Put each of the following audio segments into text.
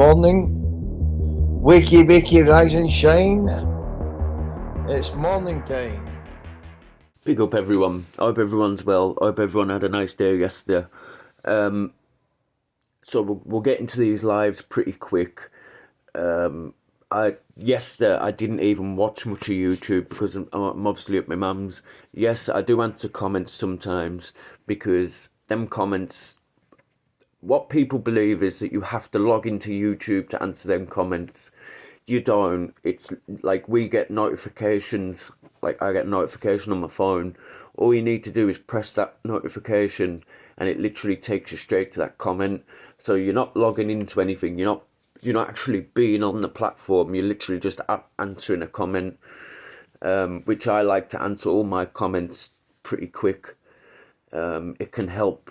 morning. Wakey, wakey, rise and shine. It's morning time. Big up everyone. I hope everyone's well. I hope everyone had a nice day yesterday. So we'll get into these lives pretty quick. Yesterday I didn't even watch much of YouTube because I'm obviously at my mum's. Yes, I do answer comments sometimes because them comments, what people believe is that you have to log into YouTube to answer them comments. You don't. It's like we get notifications, like I get a notification on my phone. All you need to do is press that notification and it literally takes you straight to that comment. So you're not logging into anything. You're not actually being on the platform. You're literally just answering a comment, which I like to answer all my comments pretty quick. It can help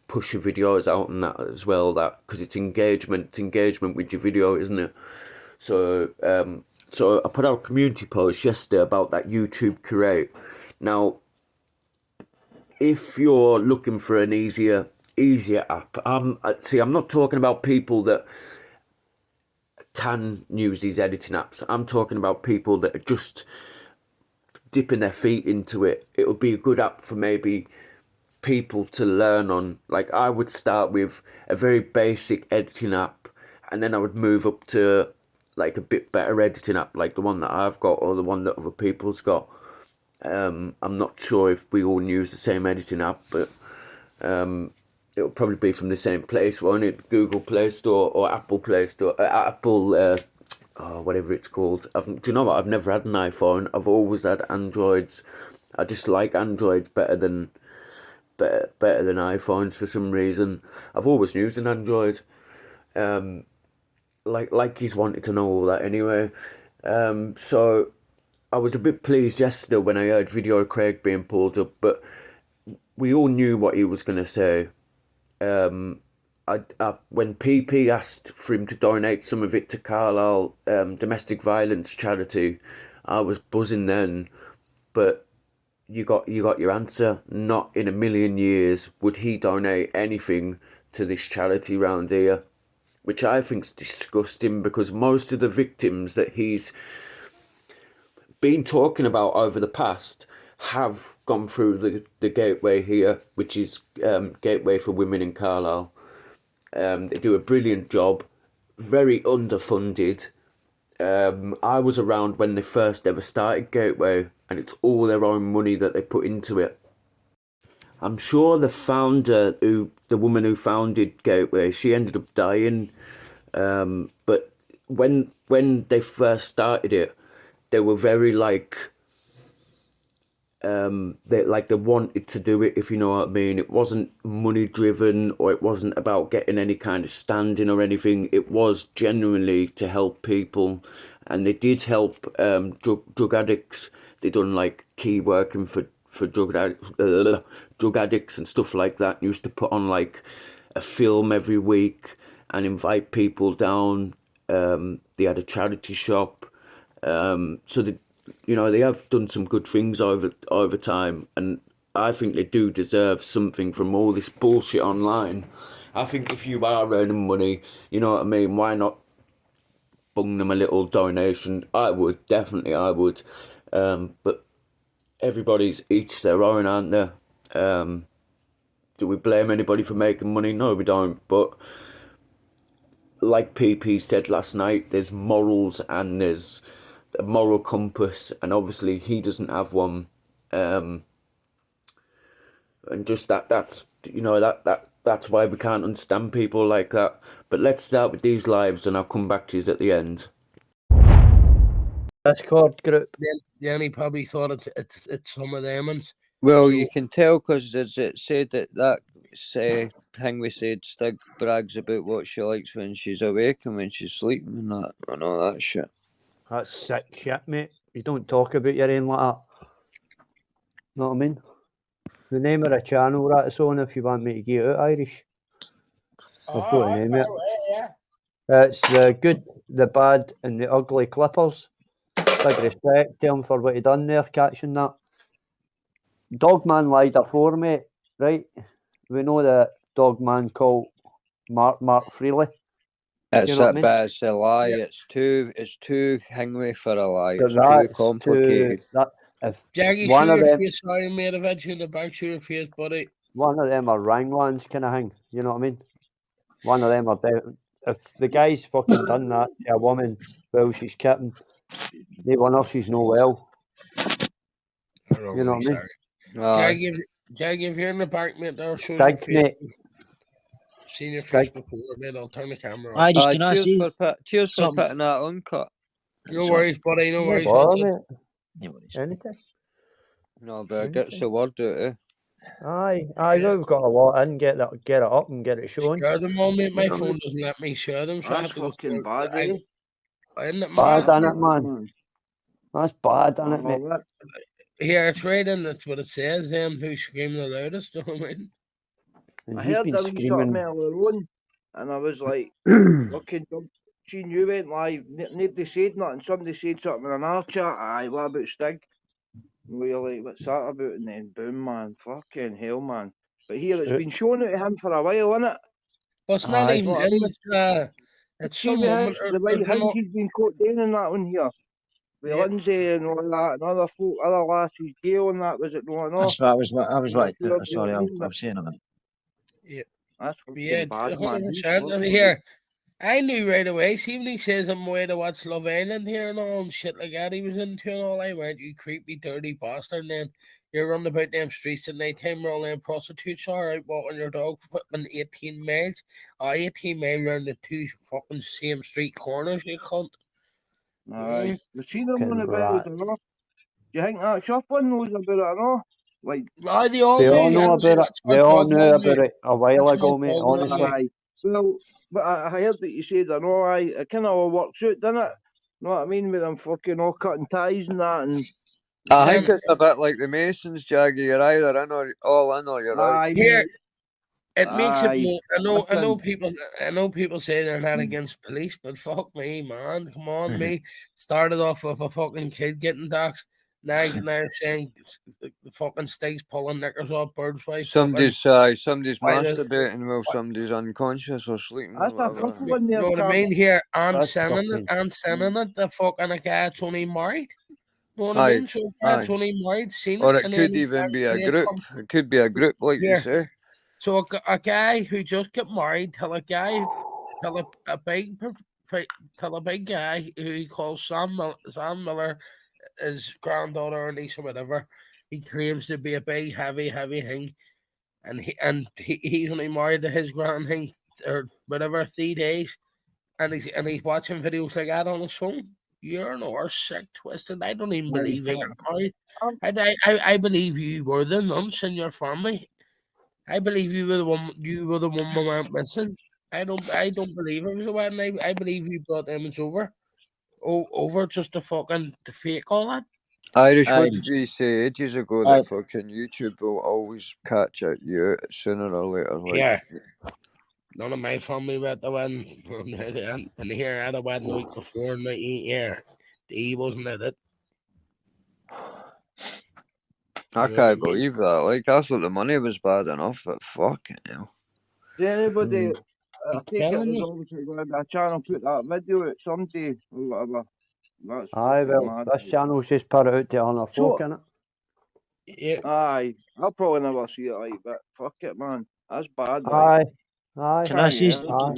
push your videos out and that as well, that because it's engagement with your video, isn't it? So so I put out a community post yesterday about that YouTube Curate. Now, if you're looking for an easier app, I'm not talking about people that can use these editing apps. I'm talking about people that are just dipping their feet into it. It would be a good app for maybe people to learn on. Like I would start with a very basic editing app and then I would move up to like a bit better editing app like the one that I've got or the one that other people's got. I'm not sure if we all use the same editing app, but it'll probably be from the same place, won't it? Google Play Store or Apple Play Store, whatever it's called. Do you know what? I've never had an iPhone. I've always had Androids. I just like Androids better than iPhones for some reason. I've always used an Android. Like he's wanted to know all that anyway. So I was a bit pleased yesterday when I heard video of Craig being pulled up, but we all knew what he was going to say. When PP asked for him to donate some of it to Carlisle domestic violence charity, I was buzzing then, but you got your answer. Not in a million years would he donate anything to this charity round here, which I think's disgusting because most of the victims that he's been talking about over the past have gone through the gateway here, which is Gateway for Women in Carlisle. They do a brilliant job, very underfunded. I was around when they first ever started Gateway, and it's all their own money that they put into it. I'm sure the woman who founded Gateway, she ended up dying. But when they first started it, they were very they wanted to do it, if you know what I mean. It wasn't money driven or it wasn't about getting any kind of standing or anything. It was genuinely to help people, and they did help drug addicts. They done like key working for drug addicts and stuff like that. Used to put on like a film every week and invite people down. They had a charity shop, so they have done some good things over time, and I think they do deserve something from all this bullshit online. I think if you are earning money, you know what I mean, why not bung them a little donation? I would, definitely I would. But everybody's each their own, aren't they? Do we blame anybody for making money? No, we don't. But like PP said last night, there's morals and there's a moral compass, and obviously he doesn't have one. And just that's why we can't understand people like that. But let's start with these lives, and I'll come back to you at the end. Discord group. Then he probably thought it's some of them ones. Well, So- you can tell because it said that thing we said, Stig brags about what she likes when she's awake and when she's sleeping and that and all that shit. That's sick shit, mate. You don't talk about your own like that. Know what I mean? The name of the channel that's on if you want me to get out Irish. I've got to name it. It's the good, the bad and the ugly Clippers. Big respect to him for what he done there, catching that. Dogman lied afore, mate, right? We know the Dogman called Mark Freely. It's know what I mean? but it's a lie. Yeah. It's too hingly for a lie. But It's too that's complicated. if Jackie, one show of your them, face. Sorry, mate. I've had you in the back. Show your face, buddy. one of them are wranglings kind of thing. You know what I mean? One of them are if the guy's fucking done that to a woman while she's kitten, they wonder she's no well. I don't You know what I mean? sorry. Jackie, if you're in the back, mate, there, show your Stig, face. mate. Seen your face Stig. before, mate. I'll turn the camera on. Irish, can I cheers see for something? putting that uncut. No worries, buddy. No No worries. bother, That's it. mate. No worries. Anything. No, but it gets the word out. Eh? Aye, Yeah. we've got a lot in. Get it up and get it shown. Share them all, mate. My You know what I phone mean? doesn't let me share them, so I That's have to go fucking through. bad, eh? Isn't it Bad, mad? innit, man? That's bad, innit, mate? Oh, that- Yeah, it's right in. That's what it says. Them who scream the loudest. You know what I mean? And I he's heard been a wee something screaming. earlier on, and I was like, fucking, seen you went live, nobody said nothing, somebody said something in another chat, aye, what about Stig? And we were like, what's that about? And then boom, man, fucking hell, man. But here, it's been shown out of him for a while, innit? But it's not Aye. even What I him. mean? It's See some the woman. the way he's been caught down in that one here. With Yeah. Lindsay and all that, and other folk, other lasses, Gail and that, was it no? That's what I was Not sure if sorry, you I'm saying a minute. That's fucking Yeah, bad, man. 100%. I mean, here, I knew right away. See, when he says I'm away to watch Love Island here and all and shit like that, he was into and all. I went, you creepy, dirty bastard. And then you're running about them streets at night time where all them prostitutes are out walking your dog flipping 18 miles. 18 miles round the two fucking same street corners, you cunt. Aye. You seen them Fucking on about rat. it, no? Do you think that shuffling knows about it, no? Like, They all They all knew. know That's about it. what They all Dog knew Man about it a while That's ago, what mate. Dog Man Honestly. aye. Well, but I heard that you said, I know, aye, it kind of all works out, doesn't it? Know what I mean? With them fucking all cutting ties and that, and I think it's a bit like the Masons, Jaggy. You're either in or all in or you're out. aye, Here, mate. it makes it Aye. more. I know Listen. people say they're not against police, but fuck me, man. Come on, me. Started off with a fucking kid getting doxxed. Now you're saying the fucking Stig's pulling knickers off birds' way. Somebody's Why the- masturbating while somebody's unconscious or sleeping. That's Or a whatever. couple in You there, know what I Cam. mean? Here, That's fucking. and sending it, the fucking a guy that's only married. You know what I Aye, mean? So a guy that's aye. only married, seen Or it, it and could then even be a and then group. come It could be a group, like you here. say. So a guy who just got married, tell a big guy who he calls Sam Miller, his granddaughter or niece or whatever. He claims to be a big, heavy thing, and he's only married to his grand thing or whatever 3 days, and he's watching videos like that on his phone. You're an or sick, twisted. I don't even believe that you're married. I believe you were the nonce in your family. I believe you were the one. You were the one we went missing. I don't believe it was a wedding. I believe you brought them over. Over just to fake all that. Irish, Aye. what did we say ages ago Aye. that fucking YouTube will always catch at you sooner or later? Like, Yeah. None of my family went to wedding. And here I had a wedding the week before, and he wasn't at it. I can't believe that. Like, I thought the money was bad enough, but fucking hell. Did anybody, I take it telling there's you. obviously going to be a channel put that video out someday or whatever. That's Aye, fucking well, mad. this channel's just put it out to other folk, innit? Yeah. Aye, I'll probably never see it, like, but fuck it, man. That's bad, like. Aye. Aye. Can I say Aye.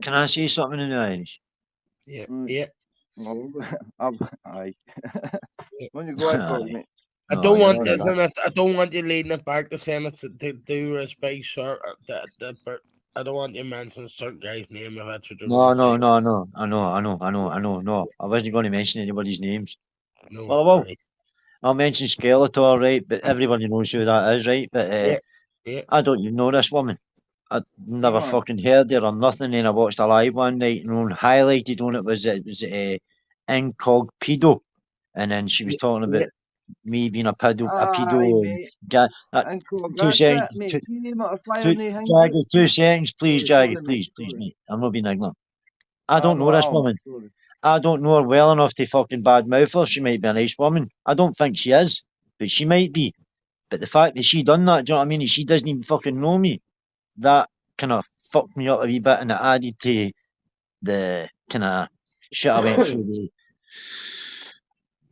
can I say something in the Irish? Yeah. Mm. Yeah. Aye. When you go ahead, for it, mate. I No, don't you're want all this, right. and I don't want you leading it back to saying it's to do with big sir. But I don't want you mentioning certain guy's name if that's what you're No. going to say. I know. No, I wasn't going to mention anybody's names. No, Well, I will. right. I'll mention Skeletor, right? But everybody knows who that is, right? But Yeah. I don't even know this woman. I never Come on. fucking heard her or nothing. And I watched her live one night, and highlighted on it was Incogpedo, and then she was talking about me being a pedo, Aye, mate. Two That's seconds, it, mate. See them at a fire two, and they hang Jaggy, out. 2 seconds, please, Sorry, Jaggy, mate, please, sorry. mate. I'm not being ignorant. I don't know this Alan, woman. sorry. I don't know her well enough to fucking badmouth her. She might be a nice woman. I don't think she is, but she might be. But the fact that she done that, do you know what I mean? And she doesn't even fucking know me. That kind of fucked me up a wee bit, and it added to the kind of shit I went through. With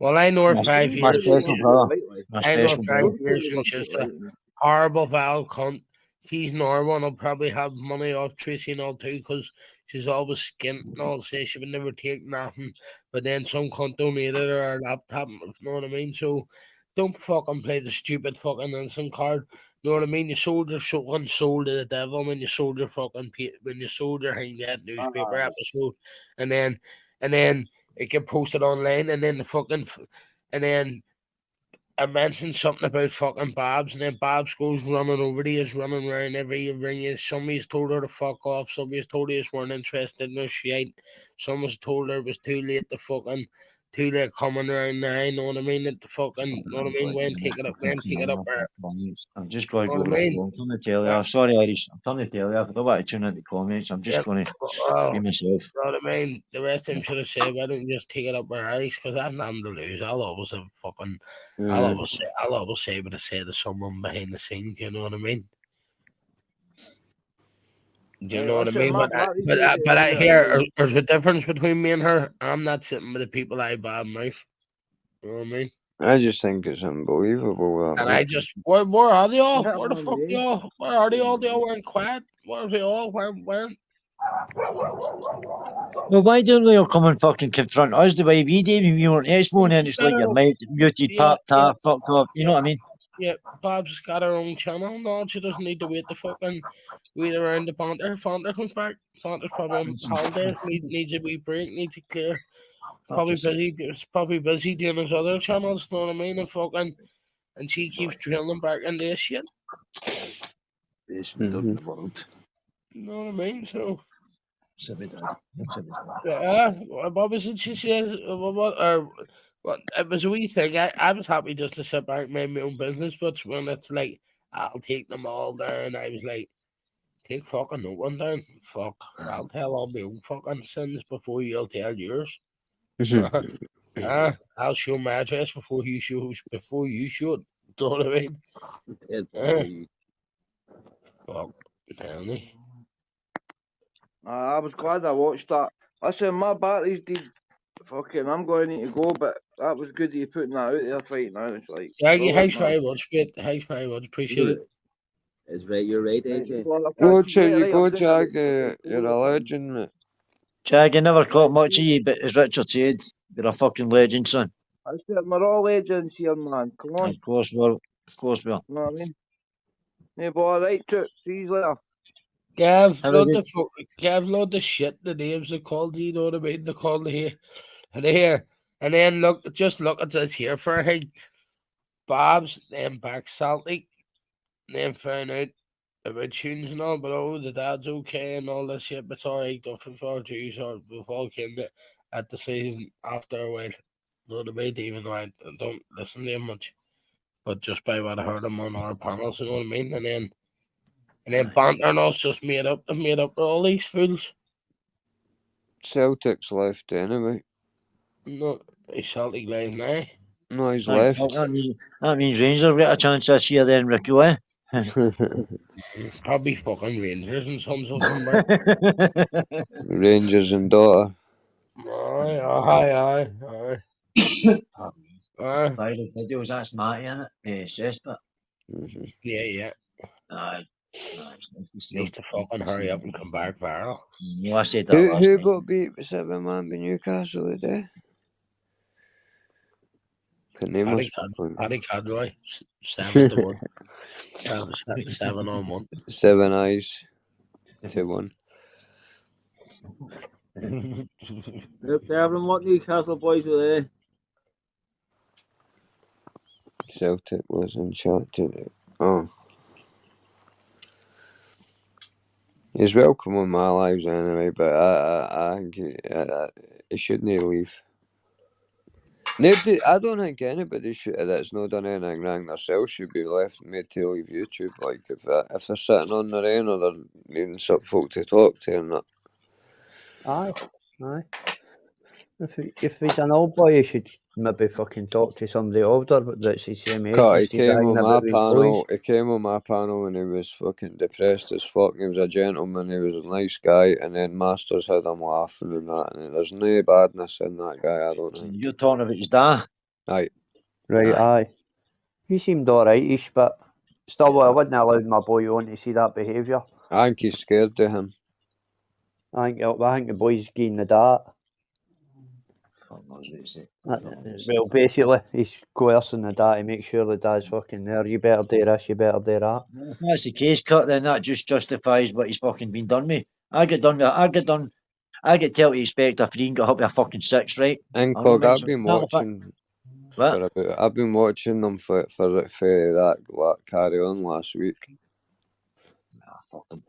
Well, I know her my, 5 my years. special brother. My I know her special 5 brother. years, and she's a horrible vile cunt. She's normal and will probably have money off Tracy and all too, because she's always skint and all. Say she would never take nothing, but then some cunt donated her a laptop. You know what I mean? So don't fucking play the stupid fucking innocent card. You know what I mean? You sold your fucking soul to the devil when you sold your fucking when you sold your thing that newspaper episode, and then it get posted online, and then and then I mentioned something about fucking Babs, and then Babs goes running over to you, running around every ring you. Somebody's told her to fuck off. Somebody's told her weren't interested in her shit. Someone's told her it was too late coming around now. You know what I mean? That the fucking, know what I mean? When take it up there. I'm just going to Know go what I to mean? I'm turning the telly off. Sorry, Irish. I'm turning the telly off. I don't want to tune into the comments. I'm just going to be myself. You know what I mean? The rest of them should have said, why don't you just take it up with Irish? Because I've nothing to lose. I'll always have fucking, I'll always say what I say to someone behind the scenes. You know what I mean? Do you know what I mean? But I hear there's a difference between me and her. I'm not sitting with the people I bad mouth. You know what I mean? I just think it's unbelievable. And I just, where are they all? Where the fuck they all? Where are they all? They all went quiet. Where are they all? When? Well, why don't they all come and fucking confront us the way we did when we weren't expo, and then it's like you're muted, fucked off. You know what I mean? Yeah, Bob's got her own channel. No, she doesn't need to wait around the Fonter. Fonter comes back. Fonter's probably on holidays. Needs a wee break. Needs to clear. Probably busy. It's probably busy doing his other channels. Know what I mean? And she keeps drilling back into this shit. Best reader in the world. You know what I mean? So. Yeah. What was it she said? What? It was a wee thing. I was happy just to sit back and make my own business, but when it's like, I'll take them all down, I was like, take fucking no one down. Fuck. I'll tell all my own fucking sins before you'll tell yours. I'll show my address before you should. You know what I mean? Fuck. Tell me. I was glad I watched that. Listen, my batteries did. Fucking, I'm going to need to go, but that was good that you putting that out there right now. It's like, Thanks very much, mate. Thanks very much. Appreciate it. It's right, you're right, AJ. Watch how you go, Jag. You're a legend, mate. Jag, I never caught much of you, but as Richard said, you're a fucking legend, son. I said, we're all legends here, man. Come on. Of course we are. You know what I mean? Yeah, but alright, see you later. Gav, load the shit, the names they called, you know what I mean? They called here. And then look at this here for a thing. Bob's, then back Celtic, then found out about tunes and all, but the dad's okay and all this shit, but it's alright, we've all came at the season after a while. You know what I mean? Even though I don't listen to him much. But just by what I heard him on our panels, you know what I mean? And then banter and all's just made up all these fools. Celtic's left anyway. No, he's Celtic live now. No, he's left. That means Rangers get a chance this year then, Ricky, eh? Probably fucking Rangers and some of them. Rangers and daughter. Aye. Viral videos, that's Matty, innit? Cesspit. Yeah. Aye. Needs to fucking hurry up and come back viral. No, I said that last Who night. got beat 7-man by Newcastle today? Paddy Cadroy, 7-1. 7-on-1. 7 eyes to 1. Everyone, what Newcastle boys were there? Celtic was in chat today. Oh. He's welcome on my lives anyway, but I think he shouldn't leave. I don't think anybody that's not done anything wrong themselves should be made to leave YouTube. Like if they're sitting on their own or they're needing some folk to talk to and that. Aye. If he's an old boy, he should maybe fucking talk to somebody older that's the same age Cut, and stay bragging about his boys. he came on my panel when he was fucking depressed as fuck. He was a gentleman, he was a nice guy, and then Masters had him laughing and that, and there's no badness in that guy, I don't think. You're talking about his dad. Aye. Right, aye. He seemed alrightish, but still, I wouldn't allow my boy on to see that behaviour. I think he's scared of him. I think the boy's getting the dart. Fuck knows what to say. Well, basically, he's coercing the dad to make sure the dad's fucking there. You better do this, you better do that. If that's the case, Cut, then that just justifies what he's fucking been done with. I get told to expect a 3 and got up to a fucking 6, right? And I Cog, don't I've been watching What? I've been watching them for that carry on last week. Nah, fuck them.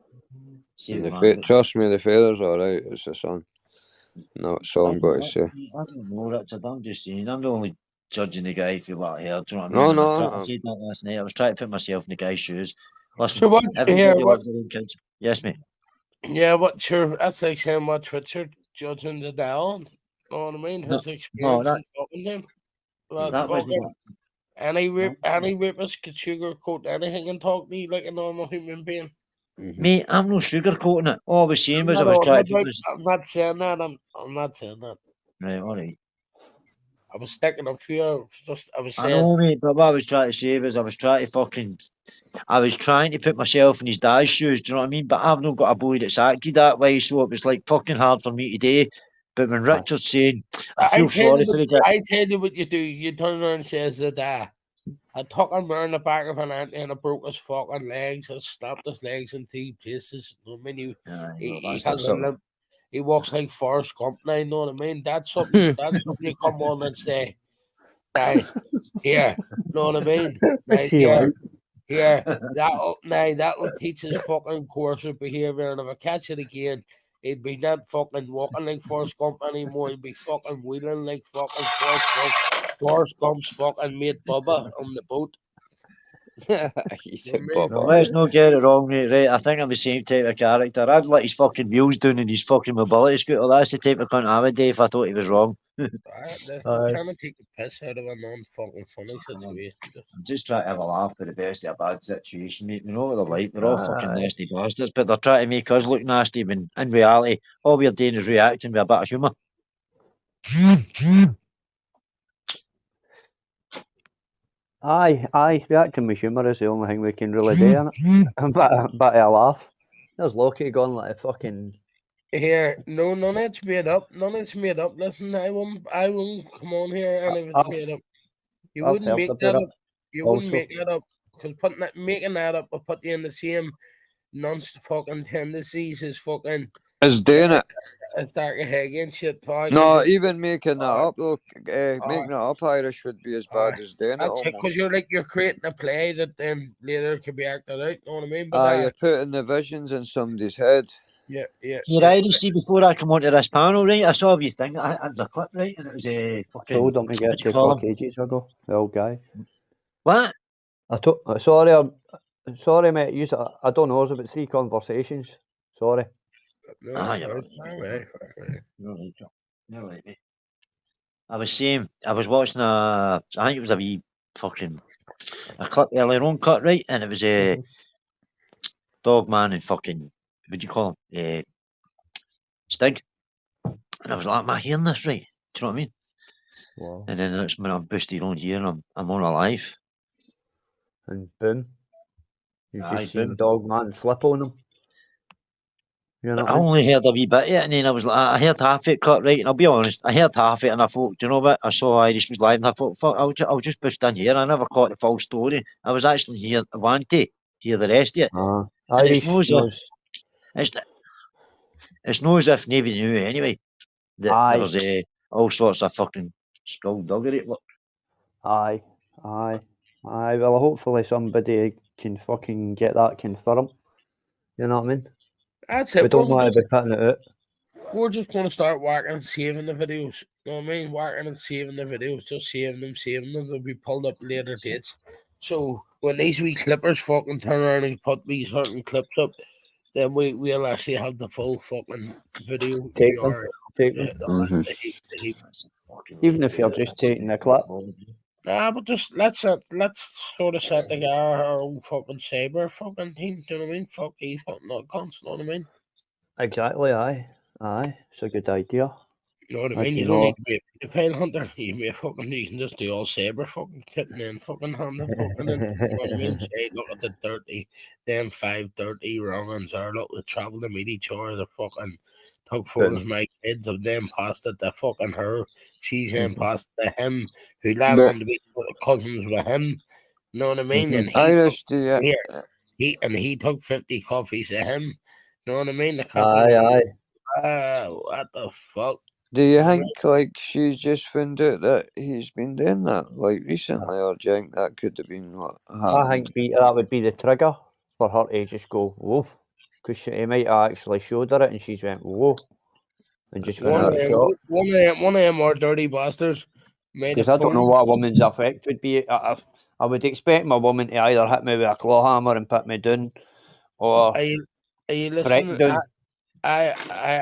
And trust me, the feather's alright, it's a song. No, it's all I'm going to say. I don't know, Richard, I'm just saying, I'm the only judging the guy for what I heard, do you know what I No, mean? no, I said that last night, I was trying to put myself in the guy's shoes. Listen, So what's everybody here? loves their own kids. Yes, mate. Yeah, what's your? That's like saying what's Richard judging the down. Know what I mean? His experience in talking to him. That was Any rapist could sugarcoat anything and talk to you like a normal human being. Mate, I'm no sugarcoating it. All I was saying was I was trying to... I'm not saying that. I'm not saying that. Right, alright. I was sticking up for you. I was saying... I know, mate, but what I was trying to say was I was trying to put myself in his dad's shoes, do you know what I mean? But I've not got a boy that's acted that way, so it was like fucking hard for me today. But when Richard's saying, I feel sorry for the guy. I tell you what you do. You turn around and says the dad. I took him around the back of an auntie and I broke his fucking legs. I snapped his legs in 3 places. I mean, he has a limp. He walks like Forrest Gump now, you know what I mean? That's something you come on and say, "Hey, here," know what I mean? That'll teach his fucking course of behaviour, and if I catch it again, he'd be not fucking walking like Forrest Gump anymore. He'd be fucking wheeling like fucking Forrest Gump. Forrest Gump's fucking mate Bubba on the boat. He said Bubba. No, let's not get it wrong, mate, right? I think I'm the same type of character. I'd let his fucking wheels down in his fucking mobility scooter. That's the type of cunt I would do if I thought he was wrong. I'm trying to take the piss out of a non-fucking funny situation. I'm just trying to have a laugh for the best of a bad situation, mate. We know what they're like. They're all fucking nasty bastards, but they're trying to make us look nasty when in reality all we're doing is reacting with a bit of humour. Aye, reacting with humour is the only thing we can really do, innit? But a laugh. There's Loki going like a fucking... Here, no, none of it's made up. None of it's made up. Listen, I won't come on here and if it's made up. You wouldn't make that up. You wouldn't make that up. Because making that up will put you in the same non-fucking tendencies as fucking... Is doing it. It's dark ahead and shit. No, even making that up, though, making it up Irish would be as bad as doing that's it. Because you're creating a play that then later could be acted out. You know what I mean? But you're putting the visions in somebody's head. Yeah. You're Irish, see, before I come onto this panel, right, I saw a wee thing, I had the clip, right, and it was a fucking... Told him to get to fuck ages ago, the old guy. What? Sorry, mate, I don't know, it was about 3 conversations. Sorry. No, you're right. You're right, mate. I was saying, I was watching I think it was a wee fucking, a clip earlier on, Cut, right, and it was a Dog Man and fucking, what do you call him, Stig, and I was like, am I hearing this right? Do you know what I mean? Wow. And then that's when I'm boosted on here and I'm on alive. And boom. You just seen Dog Man flip on him. You know I only heard a wee bit of it, and then I was like, I heard half of it, Cut, right, and I'll be honest, I heard half of it, and I thought, do you know what, I saw Irish was live, and I thought, fuck, I'll just boost in here, I never caught the full story, I was actually here, I want to hear the rest of it. Irish it's no as if nobody knew anyway, that there was all sorts of fucking skullduggery at work. Aye, well, hopefully somebody can fucking get that confirmed, you know what I mean? That's it. We don't want to be putting it out. We're just going to start whacking and saving the videos. You know what I mean? Whacking and saving the videos. Just saving them. They'll be pulled up later dates. So when these wee clippers fucking turn around and put these certain clips up, then we'll actually have the full fucking video. take them. Even if you're just taking the clip. Nah, but just let's sort of set together our own fucking saber fucking team. Do you know what I mean? Fuck these fucking not cons. You know what I mean? Exactly, aye. It's a good idea. You know what I As mean? you You don't know. need to be a pedophile hunter. You can be a fucking. You can just do all saber fucking kit and then fucking hand the fucking in. You know what I mean? Say, look at the dirty, them 5 dirty wrong'uns there. Look, they travel to meet each other. The fucking took photos of my kids of them passed it to fucking her. She's then passed it to him, who led But- on to be cousins with him. You know what I mean? And Irish, do you? he took 50 coffees to him. You know what I mean? The Aye. what the fuck? Do you think like she's just found out that he's been doing that like recently, or do you think that could have been what happened? I think that would be the trigger for her to just go whoa, because he might have actually showed her it and she's went whoa, and just went out of shot. One of them are dirty bastards. Because I don't know what a woman's effect would be. I would expect my woman to either hit me with a claw hammer and put me down, or Are you listening? break down. I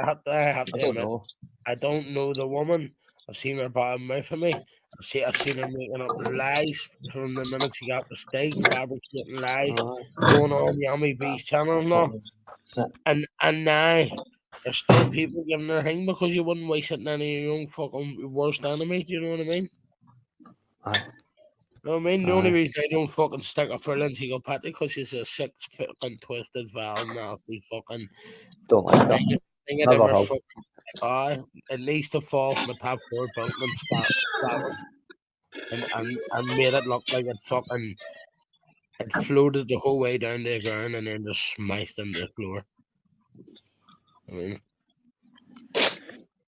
have to I don't admit, know. I don't know the woman. I've seen her bottom mouth of me. I've seen her making up lies from the minute she got the steak, fabricating lies, going on Yummy Beast channel and all. And now there's still people giving her a thing because you wouldn't waste it on any of your own fucking worst enemy. Do you know what I mean? Aye. You know what I mean? The only reason I don't fucking stick up for Lindsay Gilpatty because she's a sick, fucking twisted, foul, nasty fucking. Don't like her. Thing I Never never have. fucking. It needs to fall from a top 4 building and start and made it look like it floated the whole way down to the ground and then just smashed into the floor. I mean,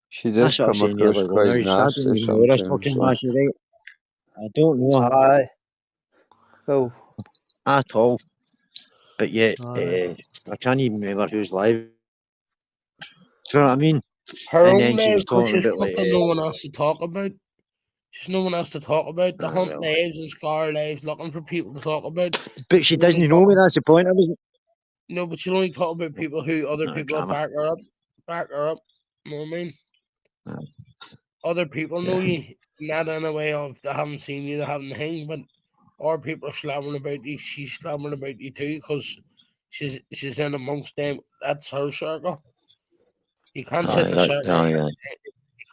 She That's does what I'm come saying the across other quite one. I don't nasty even know this sometimes. fucking Like. Massey, right? I don't know Aye. Well, at all. But yet, aye. I can't even remember who's live. Do you know what I mean? her And own then she was lives because talking she's about fucking no one else to talk about. She's no one else to talk about. The hunt lives and Scar lives, looking for people to talk about. But she doesn't know me. That's the point. I wasn't. No, but she'll only talk about people who other people drama. back her up. Back her up. You know what I mean? Other people know you, not in a way of they haven't seen you, they haven't hung, but or people are slamming about you. She's slamming about you too because she's in amongst them. That's her circle. You can't sit in a circle. You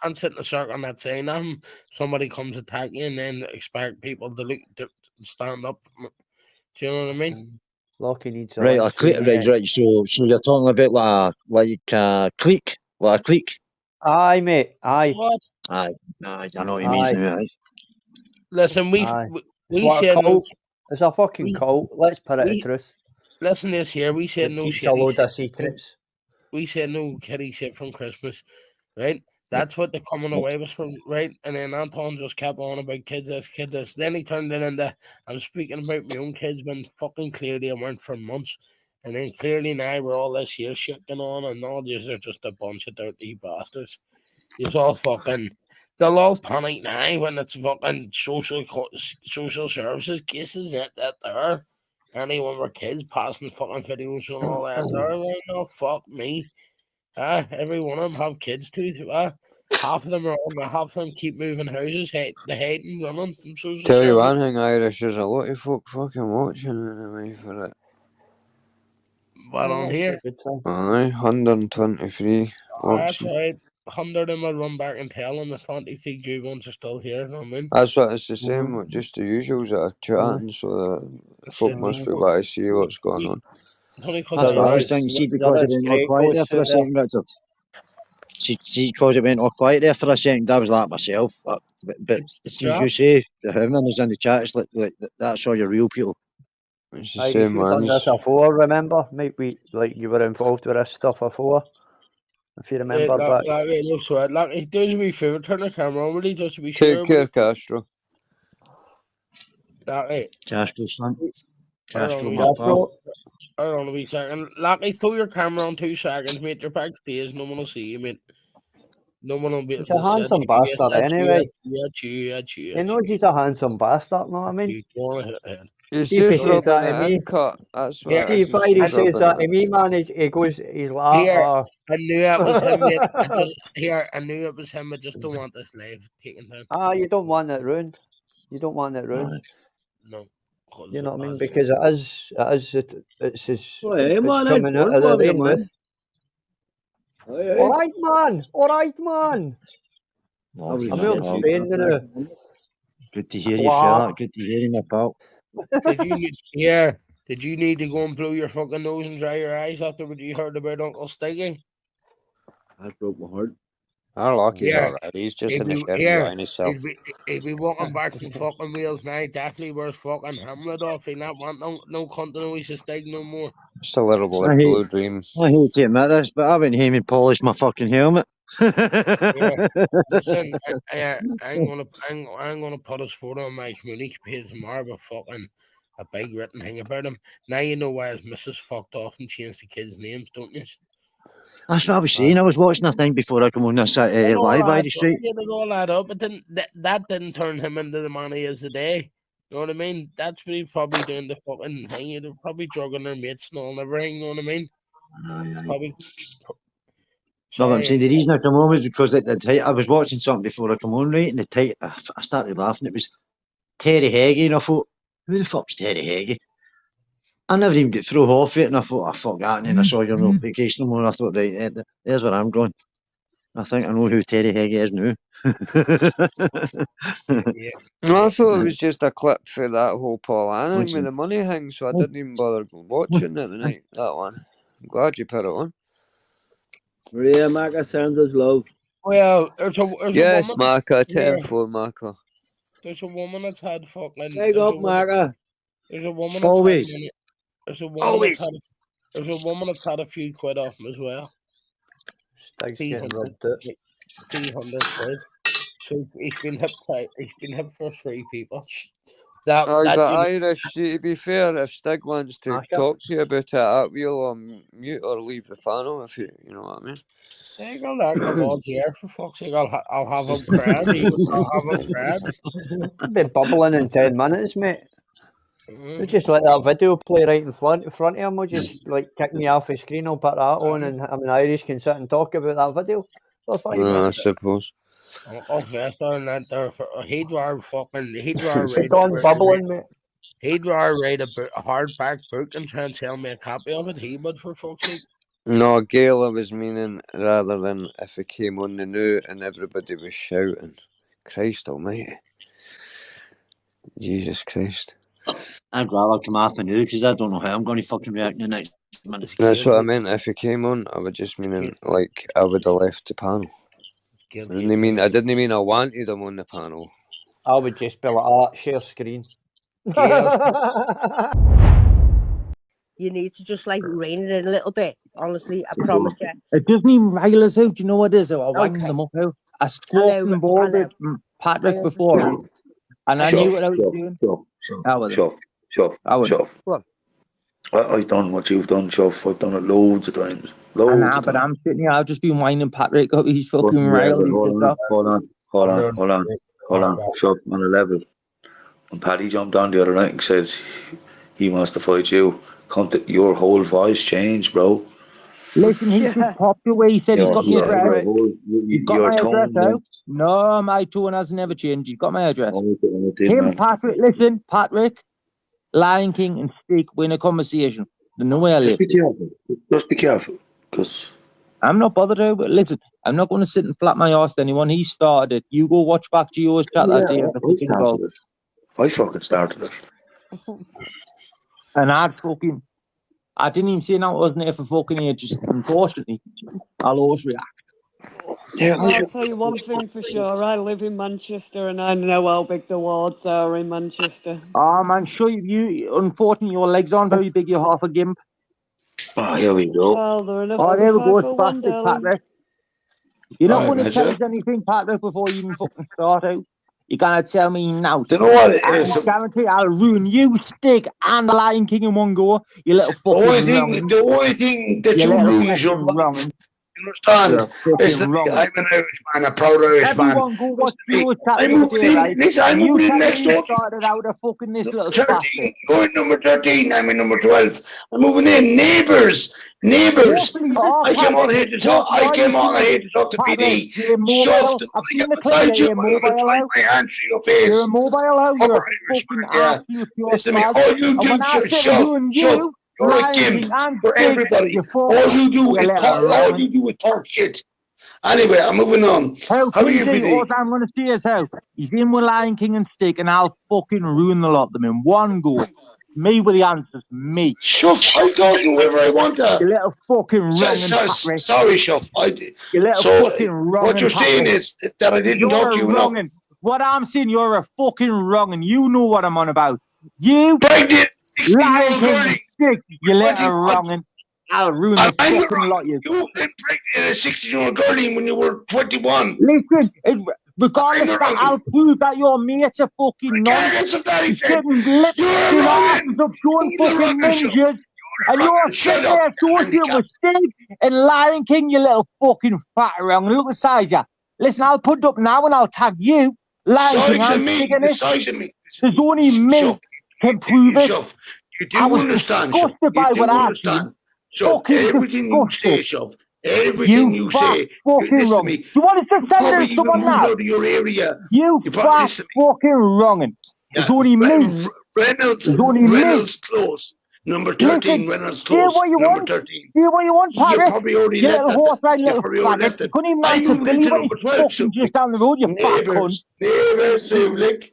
can't sit in a circle and not say nothing. Somebody comes attack you and then expect people to look to stand up. Do you know what I mean? Lockie needs a Right, link, right. So you're talking about like a clique, like a clique. Aye, mate. Aye. What? Aye, I know what you mean. Right? Listen, we It's said a no. cult. It's a fucking cult. Let's put it the truth. Listen, this year we said It no keeps shit. a load of secrets. We said no kitty shit from Christmas, right? That's what they're coming away with from, right? And then Anton just kept on about kids this, kid this. Then he turned it into, I'm speaking about my own kids when fucking clearly I weren't for months. And then clearly now we're all this year shit going on and all these are just a bunch of dirty bastards. It's all fucking, they'll all panic now when it's fucking social services cases that there. Anyone with kids passing fucking videos and all that there. Like, no, fuck me. Every one of them have kids too. Half of them are on, half of them keep moving houses, they hate and running from social Tell you service. one thing, Irish, there's a lot of folk fucking watching anyway for it. What on here? Aye, 123 That's watching. right. 100 of them will run back and tell them the 23 good ones are still here. You know what I mean? That's what it's the same with just the usuals that are chatting, so the folk must be able to see what's going on. That's what I was thinking. See, because it went all quiet there for a second, Richard. See, because it went all quiet there for a second, I was like myself. But as soon as you say the women is in the chat, it's like that's all your real people. It's the Aye, same you've done this ones. before, remember? Mate, you were involved with this stuff before. If you remember back. No sweat. Like, he does me a favour, turn the camera on, really, just to be Take sure. care, Castro. Castro's son. Castro, my pal. Hold on a wee second. Lucky, throw your camera on 2 seconds, mate. You're backstage. No one will see you, mate. No one will be able He's a handsome bastard anyway. That's you. He knows he's a handsome bastard, know what I mean? Go on ahead. He's See if he just says rubbing that to it me. in, cut. That's Yeah, what See it is. if He's Irish just says rubbing that it to in. me, man, he's like, Here, I knew it was him, mate. I knew it was him. I just don't want this live taken down. you don't want it ruined. You don't want it ruined. No. 'cause You know what I mean? as- Because it's Oh, hey, man, I coming out of for the you, rain man. with. Hey, All right, man. Lovely, I'm man, out in pal. Spain now. Good to hear you, Wow. fella. Good to hear you, my pal. Did you need to go and blow your fucking nose and dry your eyes after what you heard about Uncle Stiggy? That broke my heart. Our Lockie's Yeah. alright. He's just He'd in the be, shed yeah, enjoying himself. he'd be walking back from fucking Wales now. Definitely wears fucking Hamlet off. He not want no cunt to know he's a Stig no more. Just a little I blue hate, dream. I hate to admit this, but I went home and polished my fucking helmet. Listen, I'm gonna put his photo on my community page tomorrow with fucking a big written thing about him. Now you know why his missus fucked off and changed the kids' names, don't you? That's what I was saying. I was watching a thing before I come on this live Irish street. It all that up, but then that didn't turn him into the man he is today. You know what I mean? That's what he's probably doing the fucking thing. They're probably drugging their mates and all and everything. You know what I mean? Probably. No, but I'm saying the reason I come on was because at the time I was watching something before I come on, right? And the time I started laughing. It was Terry Heggie, and I thought, who the fuck's Terry Heggie? I never even got through half it, and I thought, oh, fuck that. And then I saw your notification, and I thought, right, there's where I'm going. I think I know who Terry Heggie is now. No, I thought it was just a clip for that whole Paul Ann thing with the money thing, so I didn't even bother watching it the night, that one. I'm glad you put it on. Maria Maka sends us love. Well, there's a Yes, woman. Maka, 10-4, Maka. There's a woman that's had fucking. Big up, Maka. There's a woman that's Always. had money. There's a woman Always. there's a woman that's had a few quid off him as well. Stig's getting rubbed out. 300 quid. So he's been hit for 3 people. But Irish, to be fair, if Stig wants to Maka. talk to you about it, I will on mute or leave the panel if you know what I mean. Stig will not come on here for fuck's sake. I'll have him crying. I'll have him crying. I'll be bubbling in 10 minutes, mate. We'll just let that video play right in front of him. We'll just like kick me off the screen. I'll put that on, and him and Irish can sit and talk about that video for 5 I minutes. suppose. Uncle Vesta and that there, he'd rather It's on bubbling, mate. He'd rather read a hardback book and try and sell me a copy of it. He would, for fuck's sake. No, Gail, I was meaning rather than if it came on the new and everybody was shouting. Christ almighty. Jesus Christ. I'd rather come off the new because I don't know how I'm going to fucking react in the next minute. That's what I meant. If it came on, I would just meaning like I would have left the panel. I didn't mean I wanted them on the panel. I would just be like, share screen. You need to just like rein it in a little bit. Honestly, I promise you. It doesn't even rile us out. Do you know what it is? I wind them up out. I squawked and bawled at Patrick before, and I knew what I was doing. I've done what you've done, Shuff. I've done it loads of times. But I'm sitting here. I've just been winding Patrick up. He's fucking riled. Hold on. Shuff, on a level. When Paddy jumped on the other night and said he wants to fight you, your whole voice changed, bro. Listen, he just popped away. He said he's got my address. He's got my address out. No, my tone has never changed. He's got my address. Patrick, listen, Patrick, Lion King and Stick win a conversation. The no way I live. Just be careful, because I'm not bothered out. But listen, I'm not going to sit and flap my ass to anyone. He started it. You go watch back to yours chat that day. I fucking started it. And I didn't even say that wasn't there for fucking ages. Unfortunately, I'll always react. I'll tell you one thing for sure. I live in Manchester and I know how big the wards are in Manchester. Oh man, sure you unfortunately your legs aren't very big, you're half a gimp. Oh, here we go. Well, they're enough oh, for there we go, 5'1", spastic Patrick. You're not going to tell us anything, Patrick, before you even fucking start out. You're going to tell me now. Do you know what it is? I guarantee I'll ruin you, Stick, and the Lion King in one go. You little fucking the only thing that you lose your mind. understand? You're fucking Listen, wrong. I'm an Irishman, a proud Irishman. Everyone go watch Joe's chat I'm room there, moving right? in. Listen, I'm And you moving in tell next me you door. started out a fucking this little 13. spastic. You're in number 13. I'm in number 12. I'm moving in. Neighbours. Hopefully, I came on here to talk. I came on here to talk to PD. You're Shove immobile. the I've seen money the clip. beside you. You're I'm going to immobile tie out. my hand through your face. You're immobile out. You're a Proper fucking Irishman, yeah. absolute pure Listen to me. spaz. All you And do, when I say shove. you, You're a Lion gimp King and for Stig, everybody. you All fuck. you do You is little talk. All wrong. you do is talk shit. Anyway, I'm moving on. How How are you, PD? All PD? I'm going to say is how he's in with Lion King and Stig, and I'll fucking ruin the lot of them in one go. Me with the answers, me. Shuff, I talk to whoever I want to. You little fucking wrongin' Patrick. Sorry, Shuff. You little fucking wrongin' what you're saying Patrick. is that I didn't You're talk a to you enough. wrongin'. What I'm saying, you're a fucking wrongin'. You know what I'm on about. You, Pregnant, Lion 16-year-old King girlie. and Stig, you little 21. wrongin'. I'll ruin And this I'm fucking wrong. lot of you. You impregnated a 16-year-old girlie when you were 21. Listen, regardless I'm of that, wrong. I'll prove that your mate's a fucking nonce. Regardless of that, he He's said, getting lips you're a and wrongin'. asses up showing You're the fucking wrongin', Shuff. ninjas. And you're Shut sitting up, there associating with Stig and Lion King, you little fucking fat wrong. Look at the size of you. Listen, I'll put it up now and I'll tag you, Lion King Size of and me, Stig in the it. size of me. There's only me Shuff, can prove it. Shuff. You I do was understand, Shuff. disgusted by You do what I've understand. seen. Shuff, Fucking everything you say, disgusted. Shuff. Everything you fat say. fucking Listen to wrong. me. You want us to send Probably it to someone even moved now? out of your area. You probably fat listen to me. fucking wrongin'. Yeah, It's only me. Reynolds It's only me. Close. Number 13, Listen, Reynolds hear Close. what you Number want. 13. Hear what you want, You Patrick. probably already You left little that. horse riding You little probably already faggot. left You it. couldn't even I answer moved Billy into when he's number 12, fucking just down the road, you fat cunt. Neighbours, Suvlik.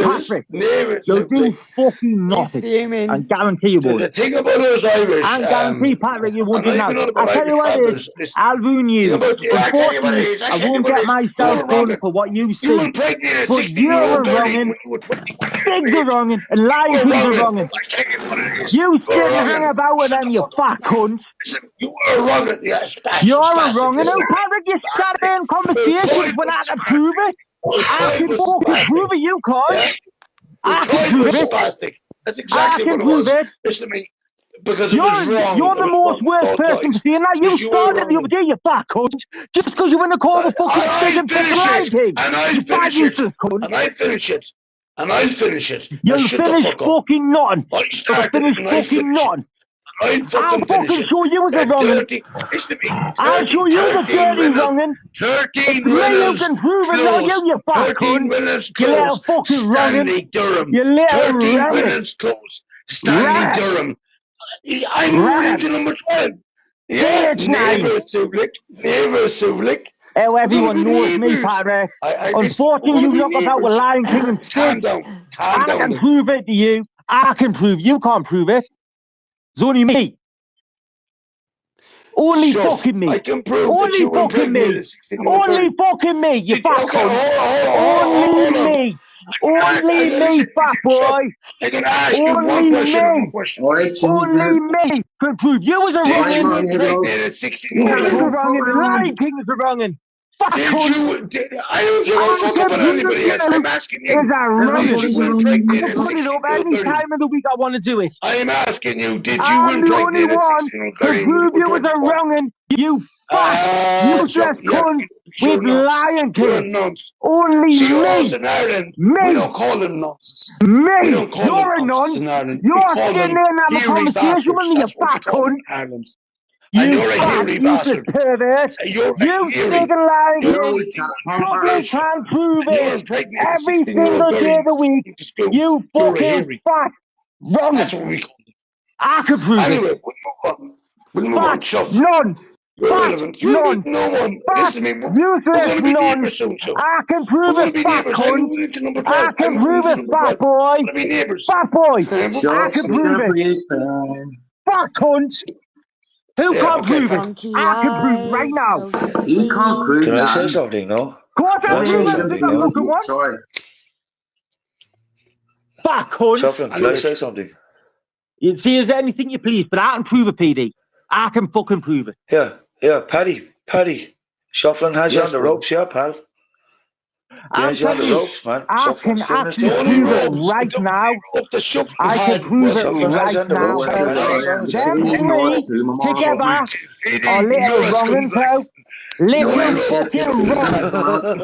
Patrick, Neighbours, you'll do fucking nothing. fuming. And guarantee you won't. The thing about us Irish, And guarantee, Patrick, you won't I'm do not even now. on I'll about tell you Irish what it fathers. is. I'll ruin you. I tell you what it Unfortunately, is. I won't get myself done for what you You say. impregnated a But 16-year-old you're a girl wrongin'. when you were 21 years Stig's of a age. wrongin'. And Lion You're King's a wrongin'. wrongin'. I tell you what it is. You sit You're and hang wrongin'. about with Shut them, the you fuck fat up. cunt. Listen, you are wrongin'. Yeah, You're a spastic. wrongin'. And Patrick, you started in conversations when I can prove it. I can fucking prove it, you can't. Yeah? I can prove it. Spastic. That's I exactly can what it prove was. it. Listen to me. Because it was wrong. You're It the was most wrong worst both person for sides. saying that. You Because you were started the wrong. other day, you fat cunt. Just because you want to call the fucking Stig and pick the Lion King. And I'll You fat finish it. useless cunt. And I'll finish it. And I'll finish it. Now You'll shut the finish fuck up. fucking nothing. I You'll started finish and I'll fucking finish it. nothing. I'll I'll fucking finish fucking it. show you as a wrongin'. Listen to me. I'll show you the dirty wrongin'. 13 It's me who Reynolds can prove it, not you, you fat 13 cunt. Reynolds You little Close. fucking Stanley wrongin'. Durham. You little 13 rabbit. Reynolds Close. Stanley Rat. Durham. I'm moving into number 12. Yeah, It's 9. neighbour Suvlik. Oh, We're everyone gonna be knows me, neighbours. Patrick. We're Unfortunately, gonna you be knock us out with neighbours. Lion King and Calm Stig. down. I can prove it to you. I can prove you can't prove it. It's only me. Only Shuff, fucking me. I can prove that Only you fucking me. impregnated a 16-year-old girl. Only fucking me, you fat Okay, cunt. hold on. Only me. Only me, fat boy. I'm gonna ask you one Only question and one me. question. Only me can prove you was a Did you wrongin'. impregnate a Stig 16-year-old is a girl? wrongin'. The Lion King is a wrongin'. Fat cunt. I don't give a fuck about anybody else. I'm asking you. Is a wrongin'. Did you I impregnate a can put it up 16-year-old any girl? time of the week I want to do it. I am asking you, did you I'm the only impregnate a one 16-year-old to girl when prove you you were was a 21? wrongin', you fat, useless cunt with Lion You're a King. nonce. Only See, me. us in Ireland, Me. we don't call them nonces. Me. We don't call You're a them nonces in nonce. Ireland. We You're call sitting them there and have a hairy conversation with bastards. me, you That's what we fat call them cunt. in Ireland. And You you're a fat, hairy useless bastard. pervert. You're a You hairy. Stig and Lion You're King. a Fucking can't prove and you're it. impregnated a Every 16-year-old single girl day of the week. into school. You You're a fucking hairy. fat wrongin'. That's what we call them. I can prove it. Anyway, we'll move on. Fat Shuff. none. You're Fat irrelevant. You none. need no one. Fat Listen to me. We're useless going to be none. neighbours soon, Shuff. I can We're prove going to it, be fat neighbours. I'm cunt. moving into number 12. I I'm can moving prove into it, number fat 12. boy. We're going to be neighbours. Fat boy. I can Shuff, prove it. Fat cunt. Who Yeah, can't okay, prove it? Donkey I can prove it right eyes, now. go to He can't sleep. prove Can I say that. something, no? Of course I Can I can say prove it. something, Think I'm no? fucking one. Sorry. Fat cunt. Shuffling, can I say something? You see, is anything you please, but I can prove it, PD. I can fucking prove it. Yeah, Paddy. Shuffling has you Yes, on the bro. ropes, yeah, pal. I'm James, you're on the telling you, ropes, man. I So can fast, doing this. actually The only prove it ropes, right the only now. rope the Shuffle I can had prove was it Shuffle has right on the now, ropes. pal. Them three together are little wrongins, pal. Little fucking wrongins.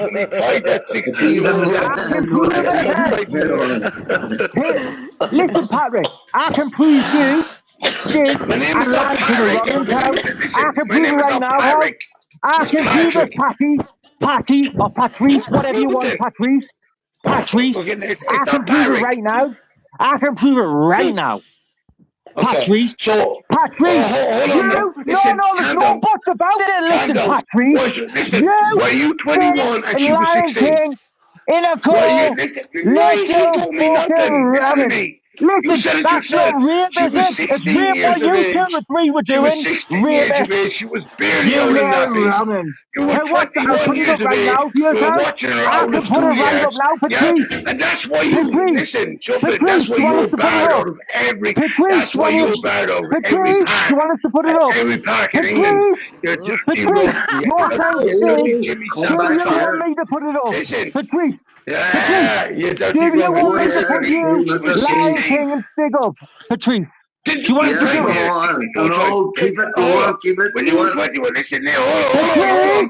he tied that 16-year-old I up. can prove it, He pal. tied it. Here, listen, Patrick. I can prove you, Stig, My name and is not Langton are Patrick. wrongins, pal. I Listen, can my prove it name is right not now, pal. Patrick. I It's can prove it, Patrick. Patty, or Patrice, whatever you Prove it want, then. Patrice. Okay, I it's can not prove it Patrick. right now. I can prove it right now. Okay, Patrice. so Patrice, hold you, on. no, Listen, there's calm no down. buts about it. Calm Listen, down. Patrice, Listen, you, were you 21 and and she was Lion 16? King, in a Well, you call, listen. You little told me fucking nothing. Listen to running. me. You Listen, said it that's not yourself. rape, She is was it? It's 16 rape what years of you two age. or three were She was doing. 16 Rape years it. of age. She was barely You out in that little piece. running. You were Hey, what? I'll 21 put it years up of right age. now for You were yourself. watching her I out can of put it right up schoolyards. now, Yeah, Patrice. and that's why you Patrice, listen, Chufflin. Patrice, That's do why you you want us were to put it barred up? out of every. Patrice, That's why you were barred out of every Patrice, do you park. want us to put it up? Every park in England. Patrice, You dirty Patrice, rope. your friend You Stig, dirty Jimmy do Savile you cock. want me to put it up? Listen. Patrice, Yeah, you do dirty you rope. want me to put you, She was Lion 16. King and Stig up? Patrice, Did do you you want us to do impregnate it? a 16-year-old child? keep it Hold going, on. keep it When you were going. 21, listen now. Patrice,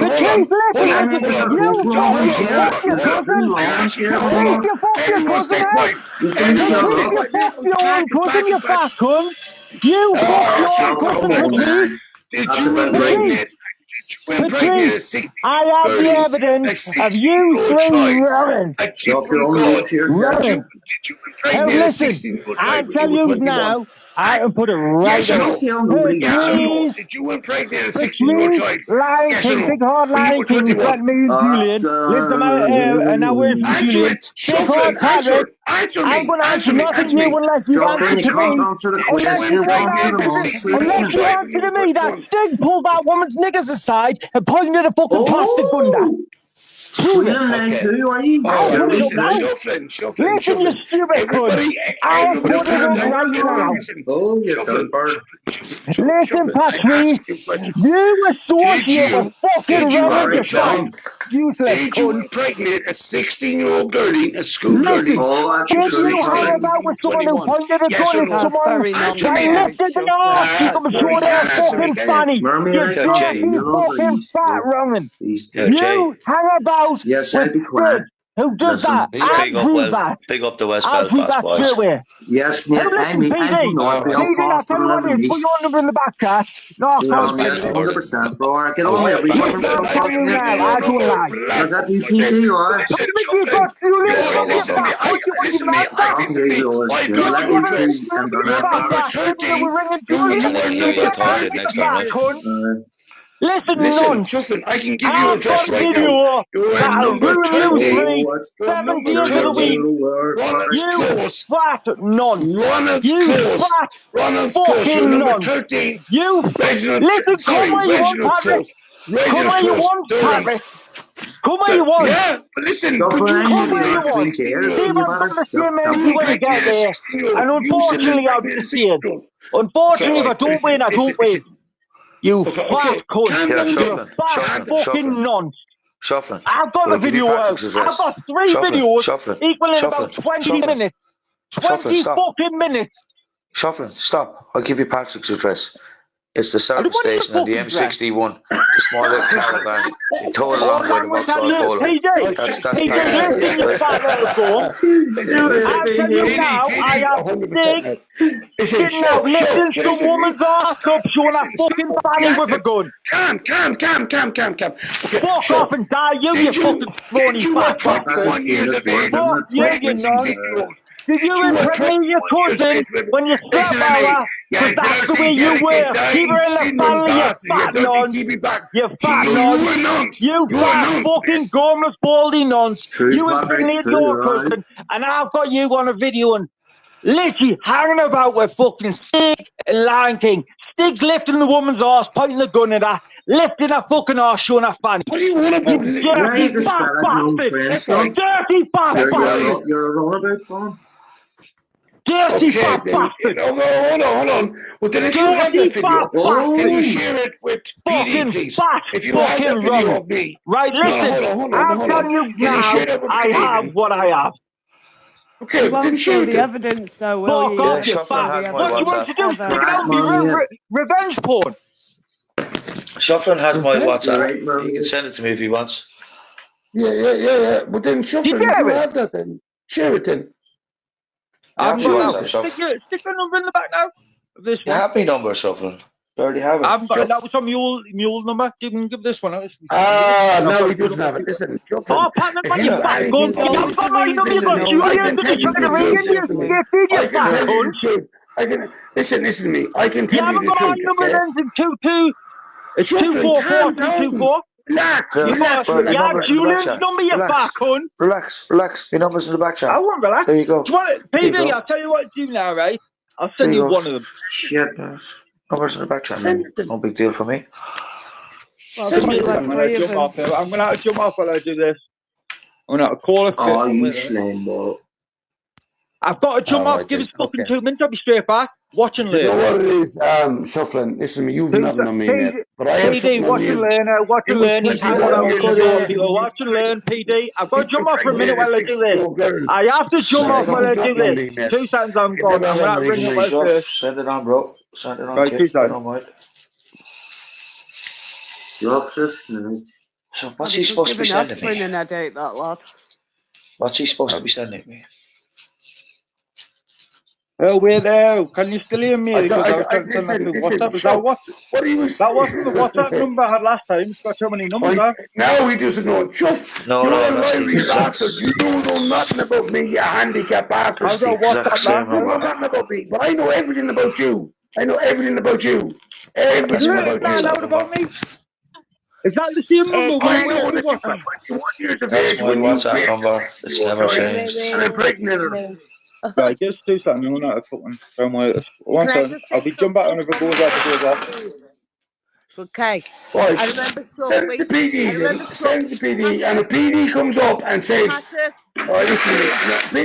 listen. I just You fuck your cousin. Patrice, you fuck your Everyone cousin, stay eh? quiet. Patrice, you fuck your own cousin, you fat cunt. You fuck your own cousin, Patrice. Did you impregnate a Patrice, 16-year-old I have the girlie? evidence A of you 16-year-old three child? running. A different God. Running. Did you Hey, impregnate a listen, 16-year-old I'll child when tell you were you 21? now, I can put it right Yes or up. no? Yes or no? Patrice, Did you impregnate a 16-year-old Patrice, child? Lion Yes or King, no? big hard When you Lion were King, 21? threatened me and Julian. Lives to my, and now where's Answer Julian? it. Big hard Shuffling. Patrick. Answer I'm me. going to answer nothing Answer to you me. unless you answer to me. Unless you want to answer to me. Unless you answer to me that Stig pulled that woman's niggas aside and pointed a fucking plastic gun down. Prove it. I'll put it up Listen, now. shuffling. Listen, you stupid cunt. I'll put it up right now. Listen, Patrice, you associate with fucking wrong, you fat, useless Did you cunt. impregnate a 16-year-old girlie, a school girlie? Did you hang about with someone who pointed a gun at That's someone very that non-marriage, lifted an Shuffling. arse to come show their fucking fanny? You dirty fucking fat wrongin'. You hang about with Stig, who does that. I'll prove that. Big up the West I'll prove Belfast that boys. straight away. Yes, Hey, listen, BD, I'll tell you what it is. Put your number in the back chat. No, I can't Yes, 100%, bro. I get on every Listen, I'm telling you now, I don't lie. Is that UPT or? How much you got, Julian? You fat cunt, you want your man back? You were ringing Julian. Get out, you fat cunt. Listen, nonce. Justin, I can give you I've a address got a right video now. You're at that'll number ruin you 13. three. You're at 7 number days of the week. 13. Ronald's You close. fat nonce. Ronald's You close. fat Ronald's close. You're fucking number nonce. 13. You Reginald, listen, come where you want, Reginald's Patrick. close. Come Reginald's where you close. want, Durham. Patrick. Come where you want. Yeah, but listen, Come but you where you want. See if I've got the same energy when you get there. And unfortunately, I'll be the same. Unfortunately, if I don't win, I don't win. You fat cunt. You're a fat fucking nonce. Shuffling. I've got the video out. I've got 3 videos equaling about 20 minutes. 20 fucking minutes. Shuffling, stop. I'll give you Patrick's address. It's the service what is station the on the fucking M61. The small little caravan. You tow it along by the Vauxhall Polo. PJ, That's PJ, Patrick's listen, you fat little bum. I'll tell you now, I have Stig sitting out lifting some woman's ass up showing a fucking fanny with a gun. Calm. Okay, Fuck off and die, you fucking scrawny fat bastard. Fuck you, you nonce. Did you impregnate your cousin when you slept with her? Because that's the way you were. Keep her in the family, you fat nonce. You fat nonce. You fat fucking gormless baldy nonce. You impregnate your cousin, and I've got you on a video and literally hanging about with fucking Stig and Lion King. Stig's lifting the woman's arse, pointing the gun at her, lifting her fucking arse, showing her fanny. What do you want about it? Dirty fat bastard! Dirty fat bastard! You're a runabout, son. Dirty Okay, fat then, bastard! hold on. Well, then if you have Dirty that video, fat can you bastard! share it with PD, Fucking please? fat If you have fucking that video run. of me. Right, No, listen. I'm hold telling on. you Can you now, share that with I PD have then? what I have. Okay, You then won't share show it the then. evidence, though, will Fuck you? You're off, going you to show Shuffling fat. has the my What do you want evidence to WhatsApp. do? Stick it ever. out me revenge porn? Shuffling has my Okay. WhatsApp. He can send it to me if he wants. Yeah. But then, Did you Shuffling, if have you it? have that, then share it then. You I have haven't my got Sure. now. WhatsApp, Shuff. Stick your number in the back now. Of this You one. have my number, Shuffling. You already have I it. haven't got it. That was a mule number. You can give this one out. No, he doesn't have it. Listen, Shuffling, Oh, Patman, if man, you you have fat You anything cunt. can of You go me, haven't with got my Louise number. and You've listen, got I Julian's can and tell you're you trying the to ring truth, in. You listen to me. did, you I can fat tell you cunt. the truth. Listen to me. I can You tell you haven't the got my truth, number okay? then to 22. It's Shuffling, calm down. 244224. Relax, Yeah, You got, well, your yeah, number's in the back Julian's chat. number, you fat cunt. Relax. Your number's in the back chat. I won't relax. There you go. Do you want it? There you PD, go. I'll tell you what to do now, right? I'll There send you you go. one of them. Shit. Number's in the back chat, Send man. it then. No big deal for me. Well, Send there'll Come be it here, then. like I'm going 3 to of jump them. off here. I'm going to jump off while I do this. I'm going to call it Oh, quits. you Wait a minute. slim ball. I've got to jump All off. right Give then. us fucking Okay. 2 minutes. I'll be straight back. Watch and You know learn. what it is, Shuffling? Listen, to me, you've nothing on me, mate. But I have PD, something on watch and you. learn. Watch You and were learn. He's had 21 what I was years going of to do. age. Watch and learn, PD. I've got to You jump off for a minute impregnated while I do this. 16-year-old girl. I have to jump off while You've I do nothing on this. me, mate. 2 seconds, I'm You gone. never I'm going have to ring anything it on while me. Shuff, first. send it on, bro. Send it on, Right, 2 kid. I seconds. don't mind. You're so snake. So Oh, what's they he could supposed give to be an sending me? aspirin and headache, that lad. What's he supposed to be sending me? Oh, wait there. Can you still hear me? I, Because I was I, trying to send that listen, to WhatsApp. Is that Shuff. what? What he was. That wasn't the WhatsApp number I had last time. It's got so many numbers, huh? Now he doesn't know. Shuff, No, you're a that's the lying bastard. exact. You don't know nothing about me, you handicapped bastard. How's that Exact WhatsApp same last You don't know time? number. nothing about me, but I know everything about you. I know everything about you. Did That's Everything my you about find you. WhatsApp out about number. me? Is that the same number? Can I I Where's know just... the that you WhatsApp? were 21 years of That's age my when you WhatsApp raped a number. It's 16-year-old never girl changed. and impregnated her. Right, just 2 seconds. I'm not a fucking phone with. One Can I second. just I'll say be jump back something on if it on goes the off. It goes off. please? Okay. Right, I remember so send it to wait. I PD remember then. so Send it to PD, and if Patrick. PD comes up and says, Patrick. all right, listen to me.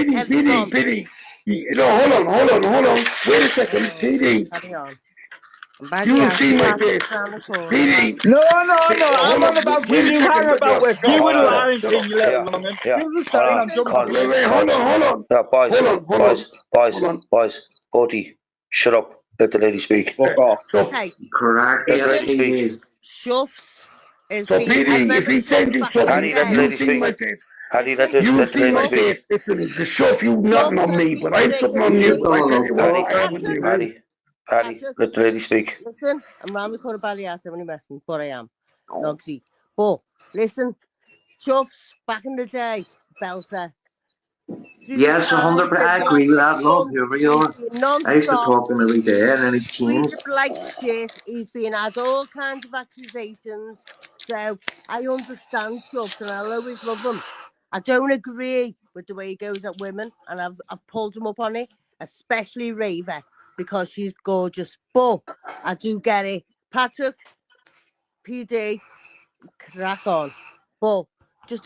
PD. No, Everything gone. PD. No, hold on. Wait a second. PD, Carry on. I'm by the you'll house. see my Patrick's face. round the corner. PD, No. hold I'm on on. about you. Wait a You hang second. about with Shut you up, and shut up, lying shut thing, up, you shut little up. Yeah, longin. yeah. Give us a Hold second. on. I'm jumping off. Wait, hold on. Yeah, Hold on. Bodie, shut up. Let the lady speak. Fuck off. So, Okay. Correct. Let the Yes, lady Listen. speak. PD. Shuffs is so being. I PD, if remember he Shuffs sends you back in the Hattie, something, let the day. you'll lady see my speak. face. Hattie, Listen. You'll let the see lady my Shuffs. speak. face. Listen, the stuff you nothing Shuffs on has me, been but I have something drinking on You you. tea. I don't tell know you what, Hattie, I have fuck. on Patrick. you. Hattie, Patrick. let the lady speak. Listen. I'm round the corner by the house. I'm only messing, but I am. Nogsy. But listen. Shuffs back in the day. Belter. Through the Yes, times 100%. of I the agree with 6 that. Love months, whoever you he's are. been I used to non-stop. talk to him every day and then he's Treated changed. like shit. He's been had all kinds of accusations. So I understand Shuffs and I'll always love him. I don't agree with the way he goes at women, and I've pulled him up on it, especially Raver, because she's gorgeous. But I do get it. Patrick, PD, crack on. But just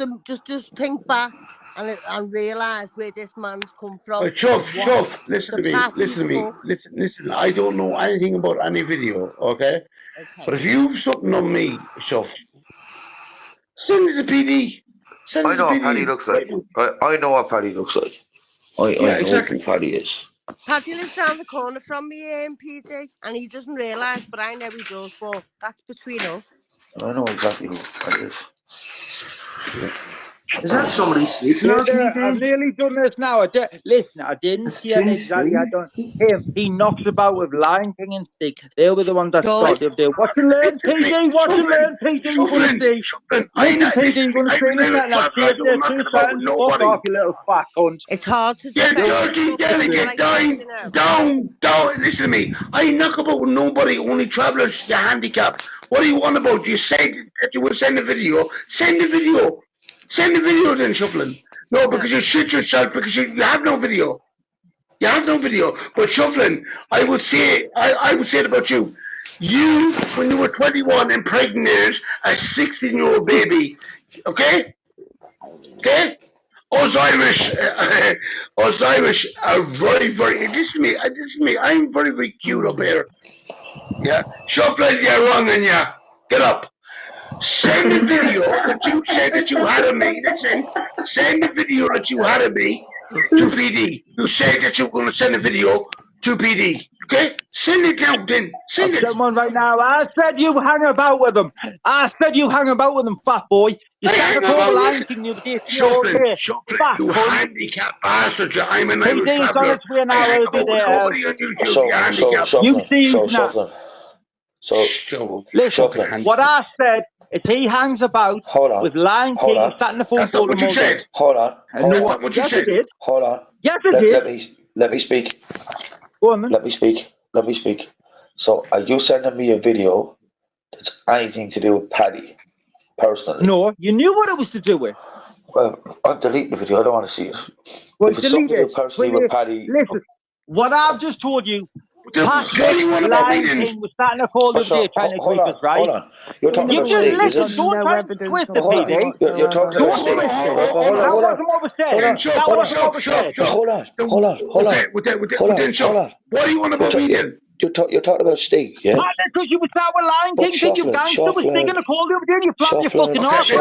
think back and realise where this man's come from Right, and what Shuff, listen the to me. path he's took. Listen. I don't know anything about any video, okay? Okay. But if you've something on me, Shuff, send it to PD. Send I it to know what Paddy PD. looks like. I know what Paddy looks like. I Yeah, know who exactly. Paddy is. Paddy lives round the corner from me, PD, and he doesn't realise, but I know he does. But that's between us. I know exactly who Paddy is. Is that somebody sleeping Yeah, on I've PD? nearly done this now. Listen, I didn't It's see it Chin exactly. I Slim. don't. Him, he knocks about with Lion King and Stick. They were the ones that Does. started there. Watch and learn, Listen to me. PD. Watch and learn, PD. You're going to see. Listen, PD, you're going to see in a second. I've saved there 2 seconds. Fuck off, you little fat cunt. It's hard to You defend dirty yourself when you're delegate, like this, you know. down. Listen to me. I knock about with nobody, only travellers, you're handicapped. What do you want about? You said that you would send a video. Send the video. Send the video then, Shuffling. No, because you shit yourself because you have no video. You have no video. But Shuffling, I would say it about you. You, when you were 21, impregnated a 16-year-old baby. Okay? Us Irish are very, very. Listen to me. I'm very, very cute up here. Yeah, Shuffling, you're wrong, and yeah, get up. Send the video that you said that you had of me. Listen, send the video that you had of me to PD. You said that you were going to send the video to PD. Okay? Send it now, then. Send it. Come on right now. I said you hang about with them. I said you hang about with them, fat boy. You started to call the Lion King the other day. Shuffling, you handicapped bastard. I'm an Irish traveller. I hang about with nobody on YouTube, you handicapped. Listen, what I said is he hangs about with Lion King, sat in the phone call him all day. Hold on. What you said? Hold on. Yes, I did. Let me speak. Go on, man. Let me speak. So, are you sending me a video that's anything to do with Paddy, personally? No, you knew what it was to do with. Well, I'll delete the video. I don't want to see it. Well, if it's something to do personally with Paddy... Listen, what I've just told you, Patrick Lion King was starting to call the other day trying to creep us, right? Hold on. You're talking about Stig, is it? Don't try to twist it, PD. You're talking about Stig. That wasn't what was said. That wasn't what was said. Hold on. What do you want about me then? You're talking about Stig, yeah? Because you were start with Lion King, think you gangster was Stig in the call the other day, and you flapped your fucking arse. I'm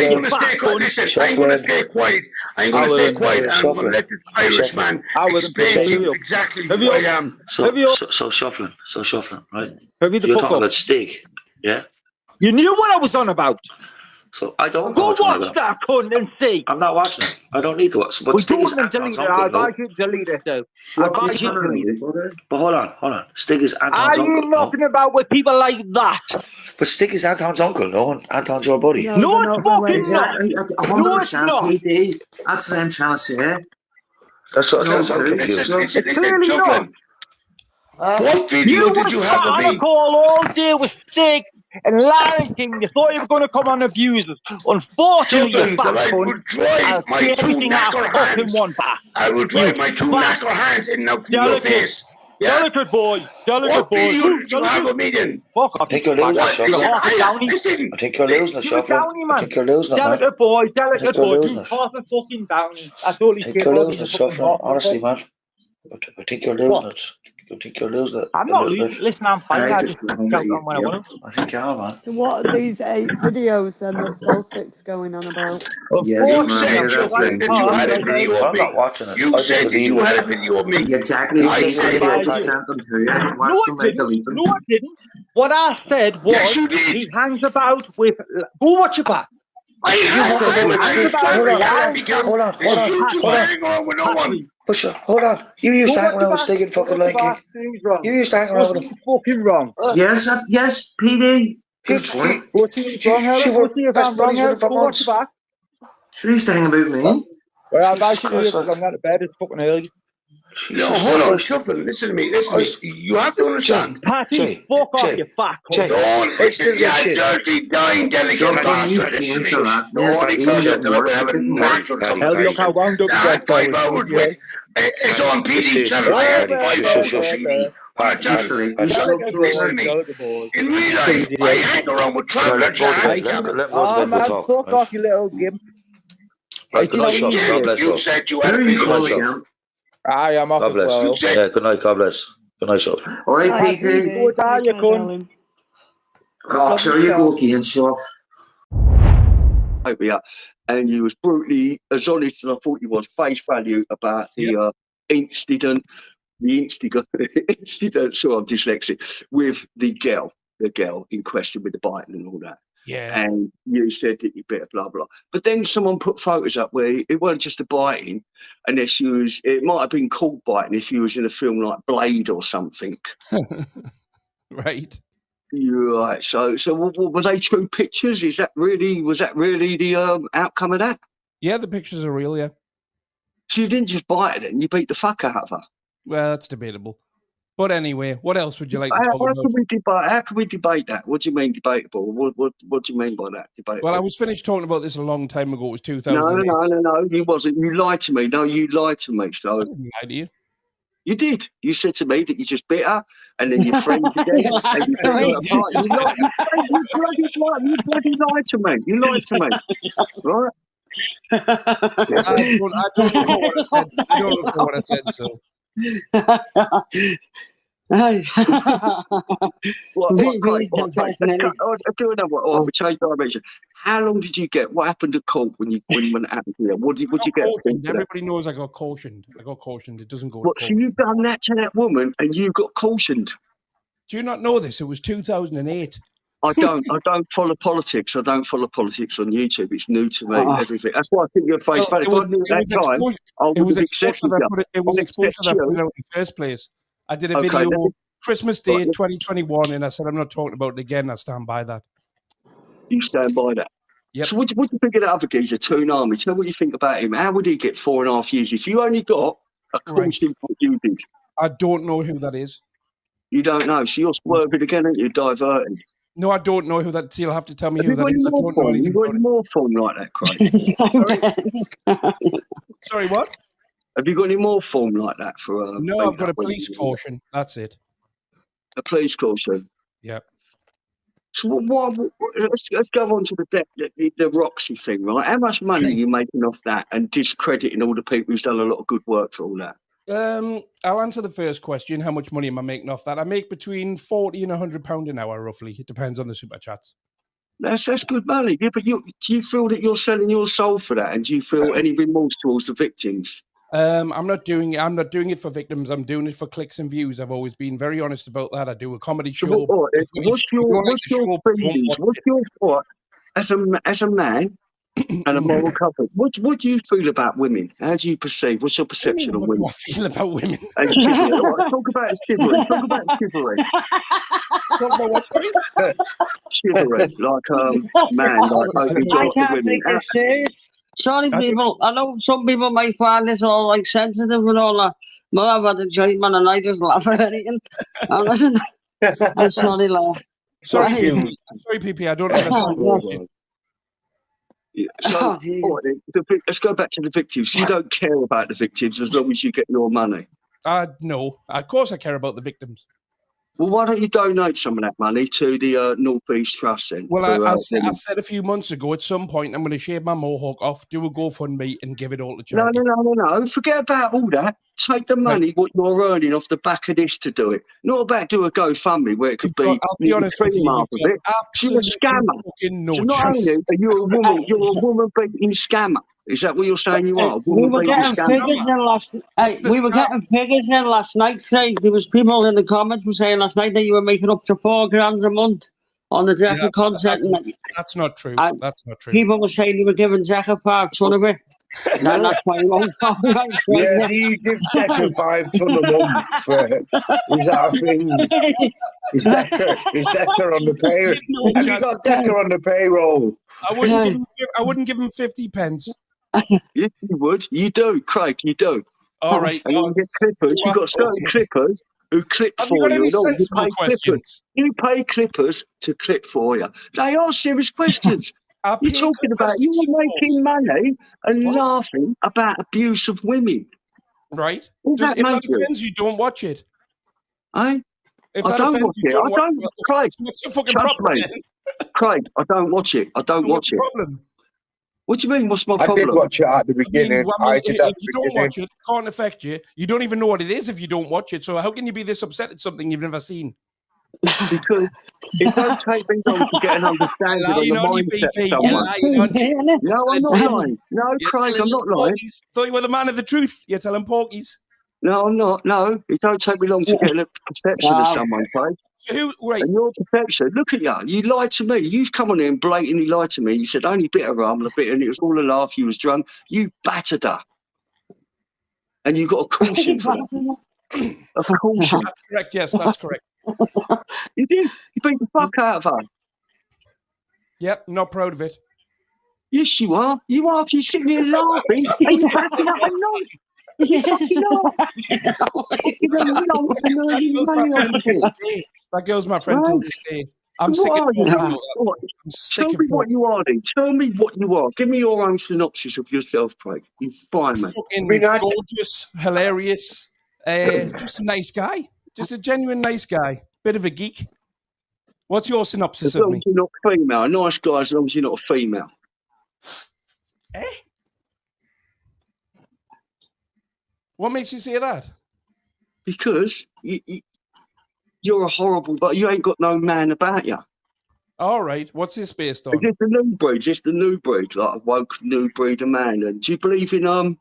going to stay quiet. Listen, I'm going to stay quiet. I'm going to stay quiet, and I'm going to let this Irishman explain to you exactly who I am. So shuffling, right? You're talking about Stig, yeah? You knew what I was on about. So I don't go watch that cunt and see. I'm not watching it. I don't need to watch it. But Stig is Anton's uncle. I advise you to delete it, though. I advise you to delete it. But hold on. Stig is Anton's uncle. Are you nothing about with people like that? But Stig is Anton's uncle, no? And Anton's your buddy. No, it's fucking not. 100% PD. That's what I'm trying to say. That's what I'm confused. It's clearly not. What video did you have of me? You were on a call all day with Stig and Lion King. You thought you were going to come on abuse us. Unfortunately, you fat cunt. I will drive my two knacker hands in now to your face. Yeah? Delicate boy. What video did you have of me then? Fuck off. I think you're losing it, I think you're losing it, Shuffling. I think you're losing it, man. Delicate boy. You pass the fucking Downey. That's all he's I think you're losing it, Shuffling. Honestly, man. I think you're losing it. I think you're losing it. I'm not losing. Listen, I'm fine. I just count on when I want to. I think you are, man. So what are these 8 videos then that Celtic's going on about? You said that you had a video of me. I'm not watching it. You said that you had a video of me. Exactly. I said I sent them to you. No, I didn't. What I said was he hangs about with... Go watch it back. I Hold on. Pusher, hold on. You used to hang around with Stig and fucking Lion King. You used to hang around with him. Fucking wrong. Yes, PD. Good point. Go see if I'm wrong, Helen. Go watch it back. So you used to hang about me? Well, I should do it because I'm out of bed. It's fucking early. No, hold on, Shuffling. Listen to me. You have to understand. Patty, fuck off, you fuck. Don't listen, you dirty, dying, delicate bastard. Hell, look how wound up you get. It's on PD channel. I have 5 social media. Listen to me. In real life, I hang around with travelers. Oh, man, fuck off, you little gimp. You said you had a video. I am off as well. Yeah, good night, God bless. Good night, Sean. Alright, PD. Go down, you cunt. Oh, so you go again, Sean. And you was brutally as honest as I thought you was, face value about the incident, so I'm dyslexic, with the girl in question with the biting and all that. Yeah. And you said that you better blah blah. But then someone put photos up where it wasn't just a biting, unless you was, it might have been called biting if you was in a film like Blade or something. Right. You're right. So were they true pictures? Was that really the outcome of that? Yeah, the pictures are real, yeah. So you didn't just bite it and you beat the fuck out of her. Well, that's debatable. But anyway, what else would you like to talk about? How can we debate that? What do you mean debatable? What do you mean by that? Debatable? Well, I was finished talking about this a long time ago. It was 2008. No, you wasn't. You lied to me. No, you lied to me. So. I didn't lie to you. You did. You said to me that you just bit her, and then your friend again. You bloody lied to me. You lied to me, right? I don't recall what I said. I don't recall what I said. So. What, Craig, I do another one. We change direction. How long did you get? What happened at court when you went out here? What did you get? Everybody knows I got cautioned. I got cautioned. It doesn't go. What? So you done that to that woman, and you got cautioned? Do you not know this? It was 2008. I don't follow politics. I don't follow politics on YouTube. It's new to me. Everything. That's why I think you're face value. If I knew at that time, I would have accepted that. It was exposure that I put it out in the first place. I did a video Christmas Day 2021, and I said I'm not talking about it again. I stand by that. You stand by that. Yep. So what do you think of that other geezer, Toon Army? Tell me what you think about him. How would he get 4.5 years if you only got a caution for what you did? I don't know who that is. You don't know. So you're swerving again, aren't you? Diverting. No, I don't know who that is. You'll have to tell me who that is. I don't know anything about it. Have you got any more fun like that, Craig? Sorry, what? Have you got any more form like that for? No, I've got a police caution. That's it. A police caution. Yep. So let's go on to the Roxy thing, right? How much money are you making off that, and discrediting all the people who's done a lot of good work for all that? I'll answer the first question. How much money am I making off that? I make between £40 and £100 an hour, roughly. It depends on the super chats. That's good money. Yeah, but do you feel that you're selling your soul for that, and do you feel any remorse towards the victims? I'm not doing it for victims. I'm doing it for clicks and views. I've always been very honest about that. I do a comedy show. What's your thought as a man and a moral couple? What do you feel about women? How do you perceive? What's your perception of women? What do I feel about women? Talk about chivalry. Talk about chivalry. Talk about what? Sorry? Chivalry, like man, like I can't take this serious. Sorry, people. I know some people might find this all like sensitive and all that, but I've had a joint, man, and I just laugh at anything. I'm sorry, laugh. Sorry, PP. I don't understand. So, let's go back to the victims. You don't care about the victims as long as you get your money. No, of course I care about the victims. Well, why don't you donate some of that money to the North East Trust then? Well, I said a few months ago, at some point, I'm going to shave my mohawk off, do a GoFundMe, and give it all to charity. No. Forget about all that. Take the money, what you're earning off the back of this to do it. Not about do a GoFundMe where it could be. I'll be honest with you, you're a scammer. So not only are you a woman, you're a woman-beating scammer. Is that what you're saying you are? We were getting figures in last night. Say there was people in the comments were saying last night that you were making up to £4,000 a month on the Zeka content. That's not true. That's not true. People were saying you were giving Zeka 5 ton of it. No, that's quite wrong. Yeah, you give Zeka 5 ton a month. Is that a thing? Is Decker on the payroll? Have you got Decker on the payroll? I wouldn't give him 50 pence. Yes, you would. You do, Craig. You do. All right. And you get clippers. You've got certain clippers who clip for you. Have you got any sensible questions? You pay clippers to clip for you. They are serious questions. You're talking about you making money and laughing about abuse of women. Right. If that offends you, don't watch it. I don't watch it. I don't. Craig, what's your fucking problem? Craig, I don't watch it. I don't watch it. Problem? What do you mean? What's my problem? I did watch it at the beginning. If you don't watch it, it can't affect you. You don't even know what it is if you don't watch it. So how can you be this upset at something you've never seen? Because it don't take me long to get an understanding of the mindset of someone. No, I'm not lying. No, Craig, I'm not lying. Thought you were the man of the truth. You're telling porkies. No, I'm not. No, it don't take me long to get a perception of someone, Craig. And your perception, look at you. You lied to me. You come on here and blatantly lied to me. You said only bit of rum, and it was all a laugh. You was drunk. You battered her. And you got a caution for that. A caution. That's correct. Yes, that's correct. You did. You beat the fuck out of her. Yep, not proud of it. Yes, you are. You are. If you're sitting here laughing, and you're backing up a noise. That girl's my friend till this day. I'm sick of Tell me what you are, then. Tell me what you are. Give me your own synopsis of yourself, Craig. You fireman. Fucking gorgeous, hilarious, just a nice guy. Just a genuine nice guy. Bit of a geek. What's your synopsis of me? As long as you're not female. A nice guy as long as you're not a female. What makes you say that? Because you're a horrible, but you ain't got no man about you. All right. What's this based on? It's just the new breed, like a woke new breed of man. And do you believe in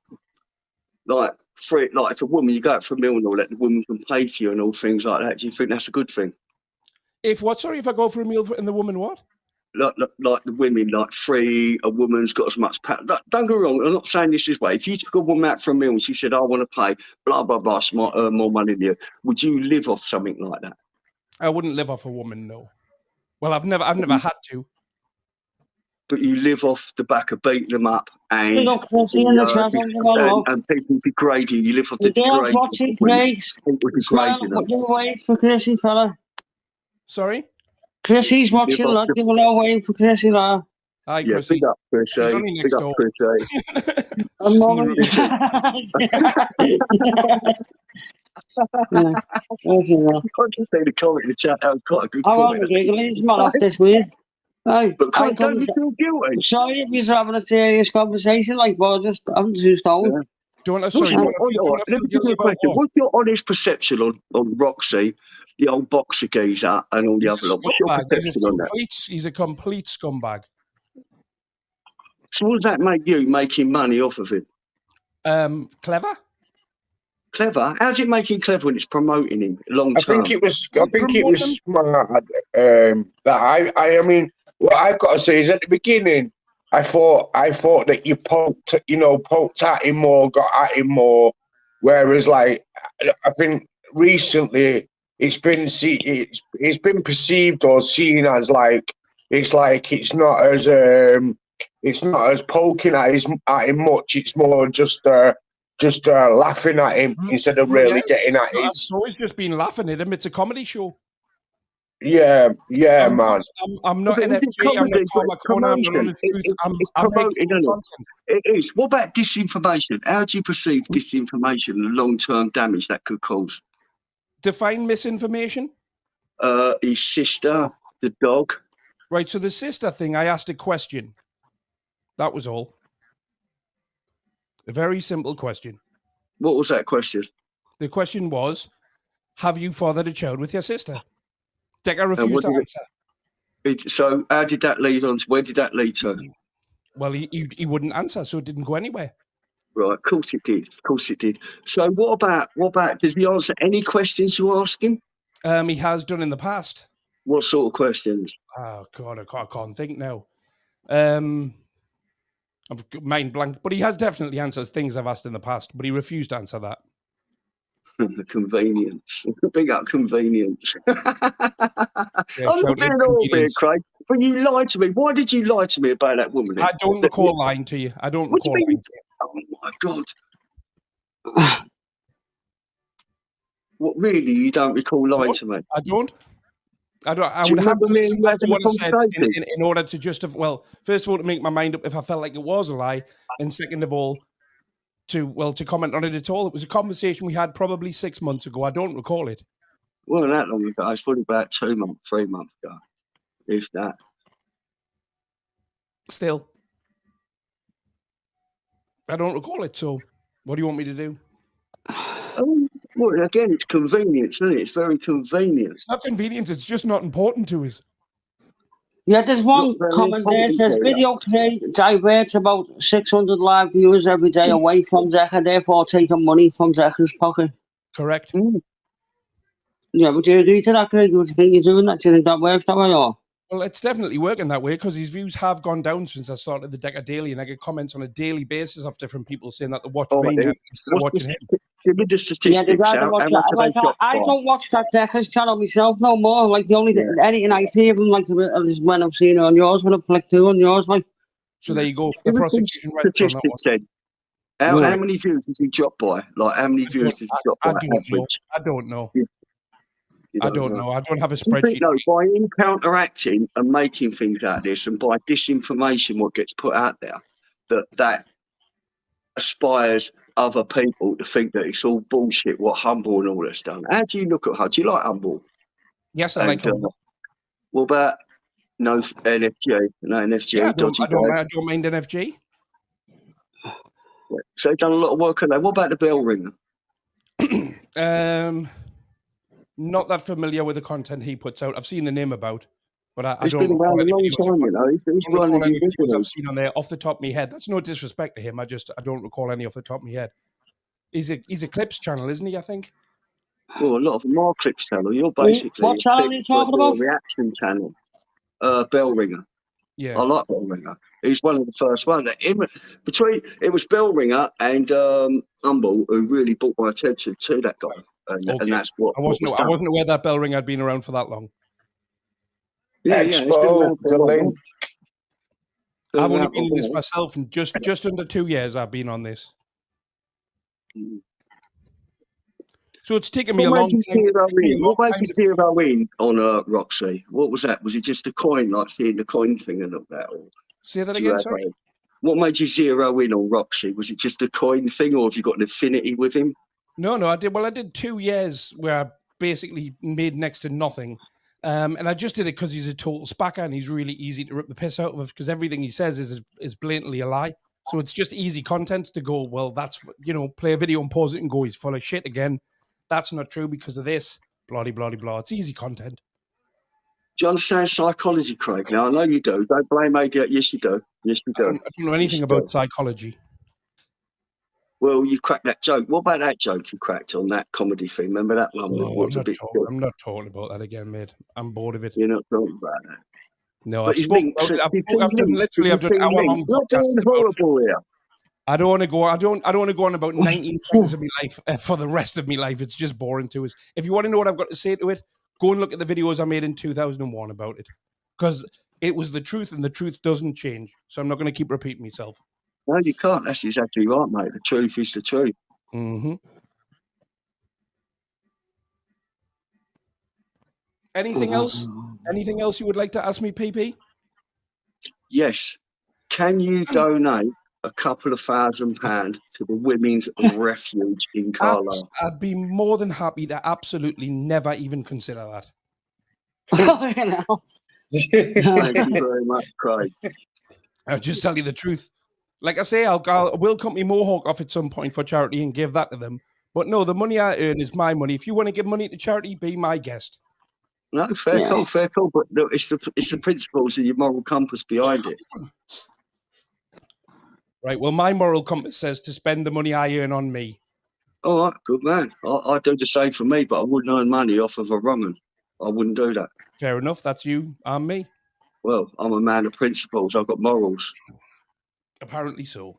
like if a woman, you go out for a meal and all that, the woman can pay for you and all things like that? Do you think that's a good thing? If what? Sorry, if I go for a meal and the woman what? Like the women, like free, a woman's got as much power. Don't get me wrong, I'm not saying this way. If you took a woman out for a meal and she said, I want to pay, blah, blah, blah, earn more money than you, would you live off something like that? I wouldn't live off a woman, no. Well, I've never had to. But you live off the back of beating them up and people degrade you. You live off the degrading. People degrade you. For Chrissy, fella. Sorry? Chrissy's watching, look, give a little wave for Chrissy now. Hi, yeah, Chrissy. big up, Chrissy. She's only next door. I'm not. I just say the comment in the chat. That was quite a good I comment. wasn't giggling, it's man off this week. Hey, but don't you feel guilty? Sorry if you're having a serious conversation, like, but I'm just told. Yeah. Don't Let me give you a question. What's your honest perception on Roxy, the old boxer geezer, and all the other lot? What's your perception on that? He's a complete scumbag. So what does that make you making money off of it? Clever. Clever? How's it making clever when it's promoting him long term? I think it was smart. I mean, what I've got to say is at the beginning, I thought that you poked at him more, got at him more. Whereas, like, I think recently it's been perceived or seen as it's not as poking at him much. It's more just laughing at him instead of really getting at his. It's always just been laughing at him. It's a comedy show. Yeah, man. I'm not NFT. I'm not Tom McConnell. I'm not on the truth. I'm making content. It is. What about disinformation? How do you perceive disinformation and the long-term damage that could cause? Define misinformation. His sister, the dog. Right. So the sister thing, I asked a question. That was all. A very simple question. What was that question? The question was, have you fathered a child with your sister? Decker refused to answer. So how did that lead on? Where did that lead to? Well, he wouldn't answer, so it didn't go anywhere. Right, of course it did. So what about, does he answer any questions you ask him? He has done in the past. What sort of questions? Oh, God, I can't think now. I've got mind blank, but he has definitely answered things I've asked in the past, but he refused to answer that. The convenience. Big up convenience. Yeah, I'm not being all bit, Craig. But you lied to me. Why did you lie to me about that woman? I don't recall lying to you. I don't recall lying to you. Oh, my God. What, really? You don't recall lying to me? I don't. I would have to listen back to what I said in order to justify. Well, first of all, to make my mind up if I felt like it was a lie, and second of all, to comment on it at all. It was a conversation we had probably 6 months ago. I don't recall it. Well, not long ago. It's probably about 2 months, 3 months ago, if that. Still, I don't recall it. So, what do you want me to do? Well, again, it's convenience, isn't it? It's very convenient. It's not convenience. It's just not important to us. Yeah, there's one comment there. It says video diverts about 600 live viewers every day away from Decker, therefore taking money from Decker's pocket. Correct. Yeah, would you agree to that, Craig? Would you think you're doing that? Do you think that works that way, or? Well, it's definitely working that way because his views have gone down since I started the Decker Daily, and I get comments on a daily basis of different people saying that they watch me instead of watching him. Give me the statistics. I don't watch that Decker's channel myself no more. Like the only anything I hear of him, like is when I've seen it on yours, when I've clicked through on yours, like. So there you go. The prosecution statistics said. How many views has he dropped by? Like how many views has he dropped by? I don't know. I don't know. I don't have a You spreadsheet. think, though, by him counteracting and making things out of this, and by disinformation, what gets put out there, that aspires other people to think that it's all bullshit. What Humble and all that's done. How do you look at her? Do you like Humble? Yes, I like Humble. What about no NFG? No NFG. Yeah, I don't mind NFG. So they've done a lot of work on that. What about the bell ringer? Not that familiar with the content he puts out. I've seen the name about, but I He's don't been around recall a any long videos. time, you know. He's I don't one recall of the any videos I've originals. seen on there off the top of my head. That's no disrespect to him. I don't recall any off the top of my head. He's a clips channel, isn't he? I think. Well, a lot of them are clips channel. You're basically What channel are you talking a about? reaction channel. Bell Ringer. Yeah. I like Bell Ringer. He's one of the first ones. It was Bell Ringer and Humble who really brought my attention to that guy, and that's what I was wasn't done. aware that bell ring had been around for that long. Yeah, it's been around for a long time. I've only been in this myself, and just under 2 years I've been on this. So it's taken me a long time. What made you zero in on Roxy? What was that? Was it just a coin, like seeing the coin thing and all that? Or say that again, sorry? What made you zero in on Roxy? Was it just a coin thing, or have you got an affinity with him? No, I did. Well, I did 2 years where I basically made next to nothing. And I just did it because he's a total spacker and he's really easy to rip the piss out of because everything he says is blatantly a lie. So it's just easy content to go, well, that's, play a video and pause it and go, he's full of shit again. That's not true because of this. Blah, blah, blah, blah. It's easy content. Do you understand psychology, Craig? Now, I know you do. Don't blame ADHD. Yes, you do. Yes, you do. I don't know anything about psychology. Well, you cracked that joke. What about that joke you cracked on that comedy thing? Remember that one? I'm not talking about that again, mate. I'm bored of it. You're not talking about that. No, I've spoken about it. I've done an hour-long podcast horrible here. I don't want to go. I don't want to go on about 19 seconds of my life for the rest of my life. It's just boring to us. If you want to know what I've got to say to it, go and look at the videos I made in 2001 about it, because it was the truth, and the truth doesn't change. So I'm not going to keep repeating myself. No, you can't. That's exactly right, mate. The truth is the truth. Mm-hmm. Anything else? Anything else you would like to ask me, PP? Yes. Can you donate a couple of £1,000 to the Women's Refuge in Carlisle? I'd be more than happy to absolutely never even consider that. Thank you very much, Craig. I'll just tell you the truth. Like I say, I will cut me Mohawk off at some point for charity and give that to them. But no, the money I earn is my money. If you want to give money to charity, be my guest. No, fair call. But no, it's the principles and your moral compass behind it. Right. Well, my moral compass says to spend the money I earn on me. All right, good man. I do the same for me, but I wouldn't earn money off of a wrong'un. I wouldn't do that. Fair enough. That's you and me. Well, I'm a man of principles. I've got morals. Apparently so.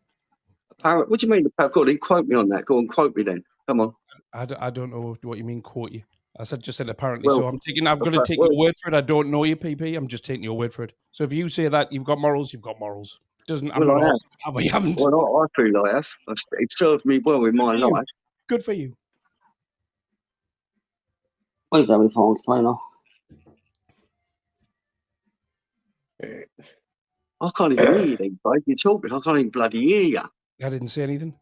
What do you mean? Go on, quote me on that. Go on, quote me then. Come on. I don't know what you mean, quote you. I just said apparently. So I'm going to take your word for it. I don't know you, PP. I'm just taking your word for it. So if you say that you've got morals, you've got morals. I'm not asking how you haven't. Well, I feel I have. It served me well in my life. Good for you. Wait, let me phone now. I can't even hear you then, Craig. You're talking. I can't even bloody hear you. I didn't say anything.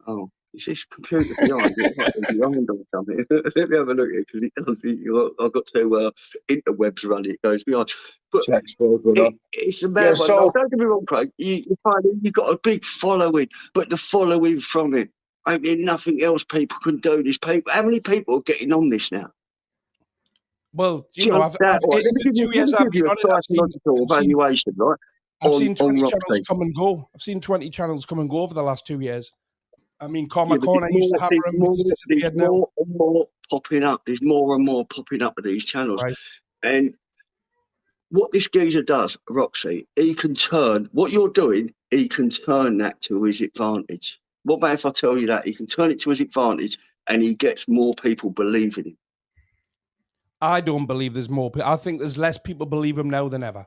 Oh, is this computer behind behind or something? Let me have a look here, because it does. I've got two interwebs running. It goes behind. But it's a bad one. No, don't get me wrong, Craig. You've got a big following, but the following from it, ain't there nothing else people can do? This people, how many people are getting on this now? Well, in the 2 years I've been on it, I've seen 20 channels come and go. I've seen 20 channels come and go over the last 2 years. I mean, Corner used to have them. There's more and more popping up. There's more and more popping up of these channels. Right. And what this geezer does, Roxy, he can turn what you're doing, he can turn that to his advantage. What about if I tell you that? He can turn it to his advantage and he gets more people believing him. I don't believe there's more people. I think there's less people believe him now than ever.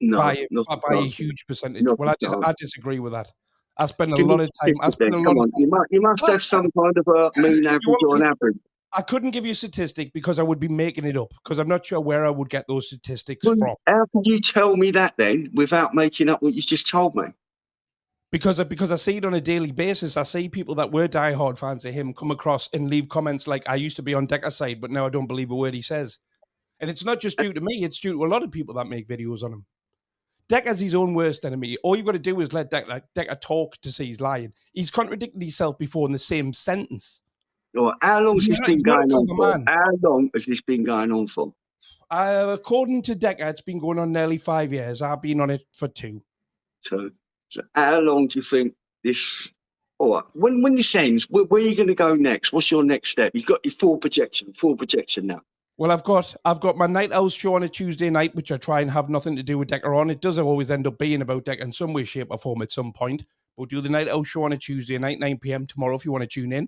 No, by a huge percentage. Well, I disagree with that. I spend a lot of time. You must have some kind of a mean average or an average. I couldn't give you a statistic because I would be making it up, because I'm not sure where I would get those statistics from. How can you tell me that then without making up what you just told me? Because I see it on a daily basis. I see people that were diehard fans of him come across and leave comments like, I used to be on Decker's side, but now I don't believe a word he says. And it's not just due to me. It's due to a lot of people that make videos on him. Decker's his own worst enemy. All you've got to do is let Decker talk to see he's lying. He's contradicted himself before in the same sentence. Right, how long's He's this not, been he's not a going on clever for? man. How long has this been going on for? According to Decker, it's been going on nearly 5 years. I've been on it for 2. So how long do you think this? All right, when this ends, where are you going to go next? What's your next step? You've got your full projection now. Well, I've got my Night Owls show on a Tuesday night, which I try and have nothing to do with Decker on. It does always end up being about Decker in some way, shape, or form at some point. We'll do the Night Owl show on a Tuesday night, 9 p.m. tomorrow, if you want to tune in.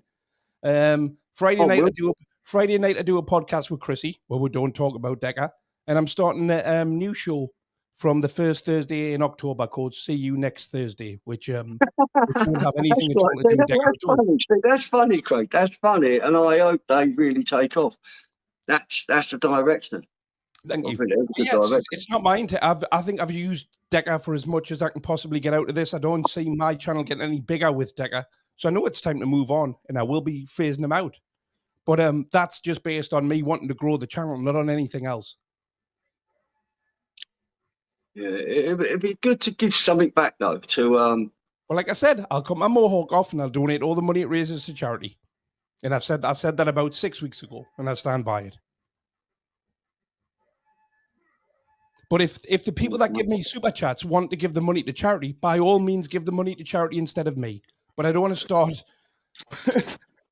Friday night, I do a podcast with Chrissy where we don't talk about Decker, and I'm starting a new show from the first Thursday in October called "See You Next Thursday," which won't have anything at all to do with Decker at all. That's funny, Craig. That's funny, and I hope they really take off. That's the direction. Thank you. It's not mine. I think I've used Decker for as much as I can possibly get out of this. I don't see my channel getting any bigger with Decker, so I know it's time to move on, and I will be phasing him out. But that's just based on me wanting to grow the channel, not on anything else. Yeah, it'd be good to give something back though. Well, like I said, I'll cut my mohawk off and I'll donate all the money it raises to charity. And I said that about 6 weeks ago, and I stand by it. But if the people that give me super chats want to give the money to charity, by all means, give the money to charity instead of me. But I don't want to start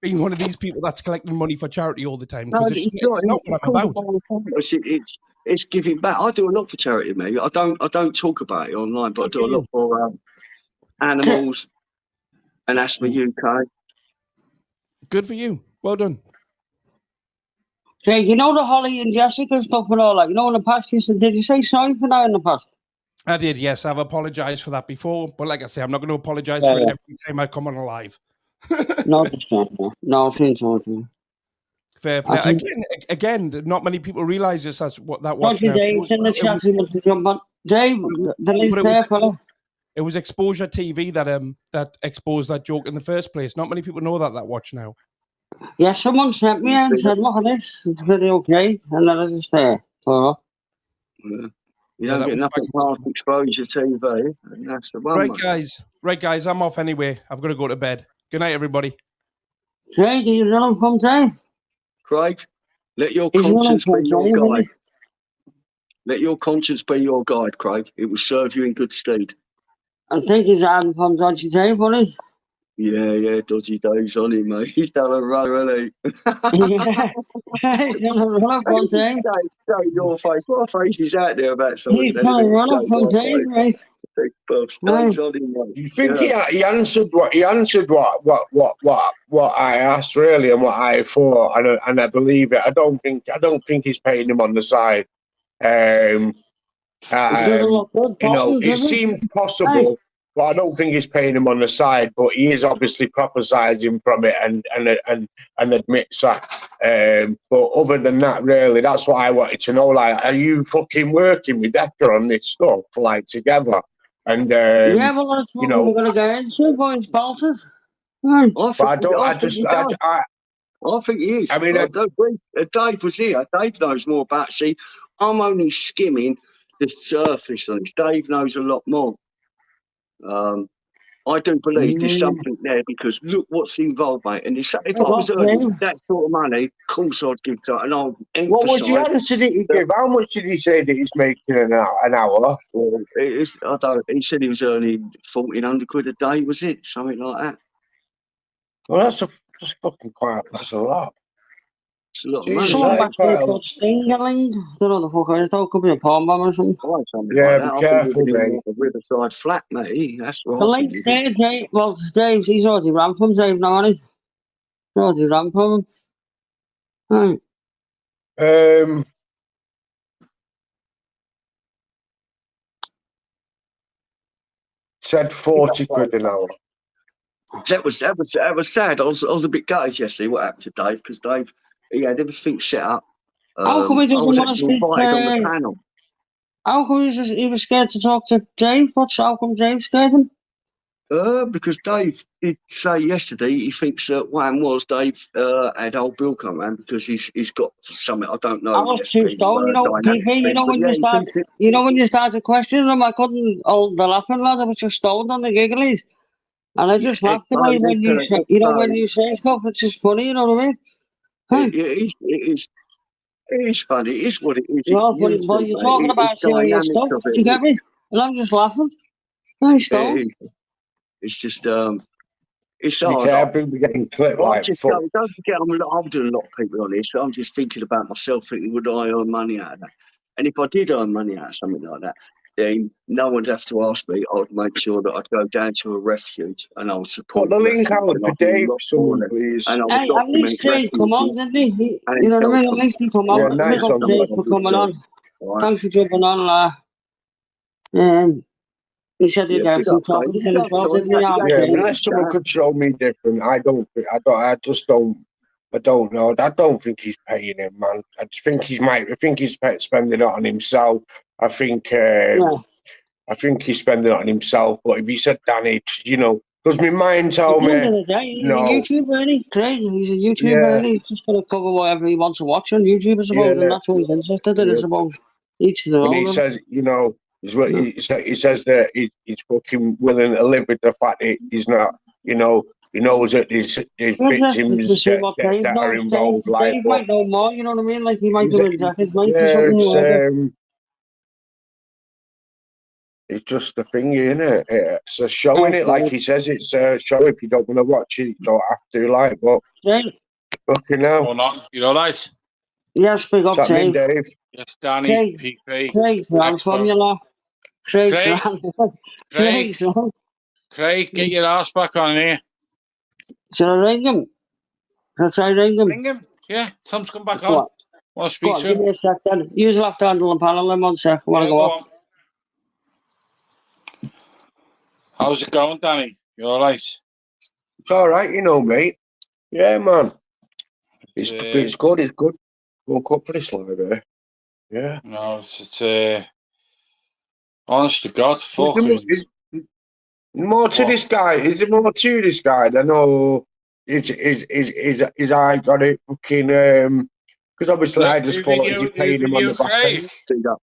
being one of these people that's collecting money for charity all the time, because it's not what I'm about. It's giving back. I do a lot for charity, mate. I don't talk about it online, but I do a lot for animals and Asthma UK. Good for you. Well done. Jake, you know the Holly and Jessica stuff and all that. You know in the past, did you say sorry for that in the past? I did, yes. I've apologized for that before, but like I say, I'm not going to apologize for it every time I come on live. No, thanks. Fair play. Again, not many people realize this. That's what that watch now. Dave, in the chat, Dave, the link's there, fella. It was Exposure TV that exposed that joke in the first place. Not many people know that watch now. Yeah, someone sent me and said, look at this, it's very okay, and that is there. You don't get nothing past Exposure TV, and that's the one. Right, guys, I'm off anyway. I've got to go to bed. Good night, everybody. Craig, are you running from Dave? Craig, let your conscience be your guide. Let your conscience be your guide, Craig. It will serve you in good stead. I think he's hiding from Dodgy Dave, wasn't he? Yeah, Dodgy Dave's on him, mate. He's done a runner, hasn't he? He's done a runner from Dave. Your face. What face is out there about something? He's done a runner from Dave, mate. You think he answered what I asked really, and what I thought, and I believe it. I don't think he's paying him on the side. You know, it seemed possible, but I don't think he's paying him on the side. But he is obviously prophesizing from it and admits that. But other than that, really, that's what I wanted to know. Like, are you fucking working with Decker on this stuff, like together? And yeah, well, that's what we're going to go into, boys, bosses. I think he is. I mean, Dave was here. Dave knows more about. See, I'm only skimming the surface on this. Dave knows a lot more. I do believe there's something there, because look what's involved, mate. And if I was earning that sort of money, of course I'd give that. And I'll emphasise. What was the answer that he gave? How much did he say that he's making an hour? Well, he said he was earning 1,400 quid a day, was it? Something like that. Well, that's fucking quite. That's a lot. It's a lot of Jesus, money. back to the Stingerling. I don't know the fuck I thought. Could be a palm bomb or something. Yeah, be careful, mate. A Riverside flat, mate. That's right. The link's there, Dave. Well, Dave, he's already ran from Dave now, hasn't he? He's already ran from him. Right. Said 40 quid an hour. That was sad. I was a bit gutted yesterday what happened to Dave, because Dave, he had everything set up. How come he doesn't want to speak on the panel? How come he was scared to talk to Dave? How come Dave scared him? Because Dave did say yesterday he thinks what happened was Dave had old Bill come around because he's got something I don't know. I was too stoned, when you started questioning him, I couldn't hold the laughing, lad. I was just stoned on the gigglies. And I just laugh the way when you say, you know, when you say stuff, it's just funny, you know what I mean? Hey. It is funny. It is what it is. You're It's funny, YouTube, but you're mate. talking about It's serious dynamics stuff. of Do you get me? And I'm just laughing. Nice stuff. It's just it's You hard. can't be getting clipped like Don't forget, I'm doing a lot of people on this. So I'm just thinking about myself, thinking, would I earn money out of that? And if I did earn money out of something like that, then no one'd have to ask me. I would make sure that I'd go down to a refuge and I would support Put the the link refuge. out And for I'd do a Dave, lot for someone, them. please. And I would Hey, at least document Jay come on, refuges didn't he? and You know what I help mean? At them. least he come Yeah, on. nice Big up one, Jay mate. for coming on. All right. Thanks for jumping on. He said he'd get a few topics in as well, didn't he? Yeah, unless someone could show me different, I don't know. I don't think he's paying him, man. I think he's spending it on himself. I think he's spending it on himself. But if he said Danny, you know, because my mind told At the me, end of the day, he's no, a YouTuber, isn't he? Craig, he's a YouTuber, yeah, and he's just going to cover whatever he wants to watch on YouTube, I suppose, and yeah, that's what he's interested in, I yeah. suppose. Each to their And own. he says, you know, he says that he's fucking willing to live with the fact that he's not, you know, he knows that there's victims See what Dave that are knows. involved, like, Dave but might know more, you know what I mean? Like, he might he's, do exact his mate or yeah, something, whatever. it's just a thing, innit? It's a show, innit? Like he says, it's a show. If you don't want to watch it, you don't have to, like, but fucking hell. Or not, you know, right? Yes, big up, What's happening, Dave? Yes, Danny, PP. Craig, ran from you, lot. Craig, Craig, get your ass back on here. Should I ring him? Should I ring him? Ring him? Yeah, Tom's come back Go on. Want to speak to give him? me a sec then. Use left handle and panel in 1 sec. I want to go off. How's it going, Danny? You all right? It's all right, you know, mate. Yeah, man. It's good. It's good. Woke up for this live, eh? Yeah. No, it's honest to God, fucking. Is more to this guy? Is there more to this guy? I know. Is I got it fucking because obviously I just thought is he paying him on the back end? Big up,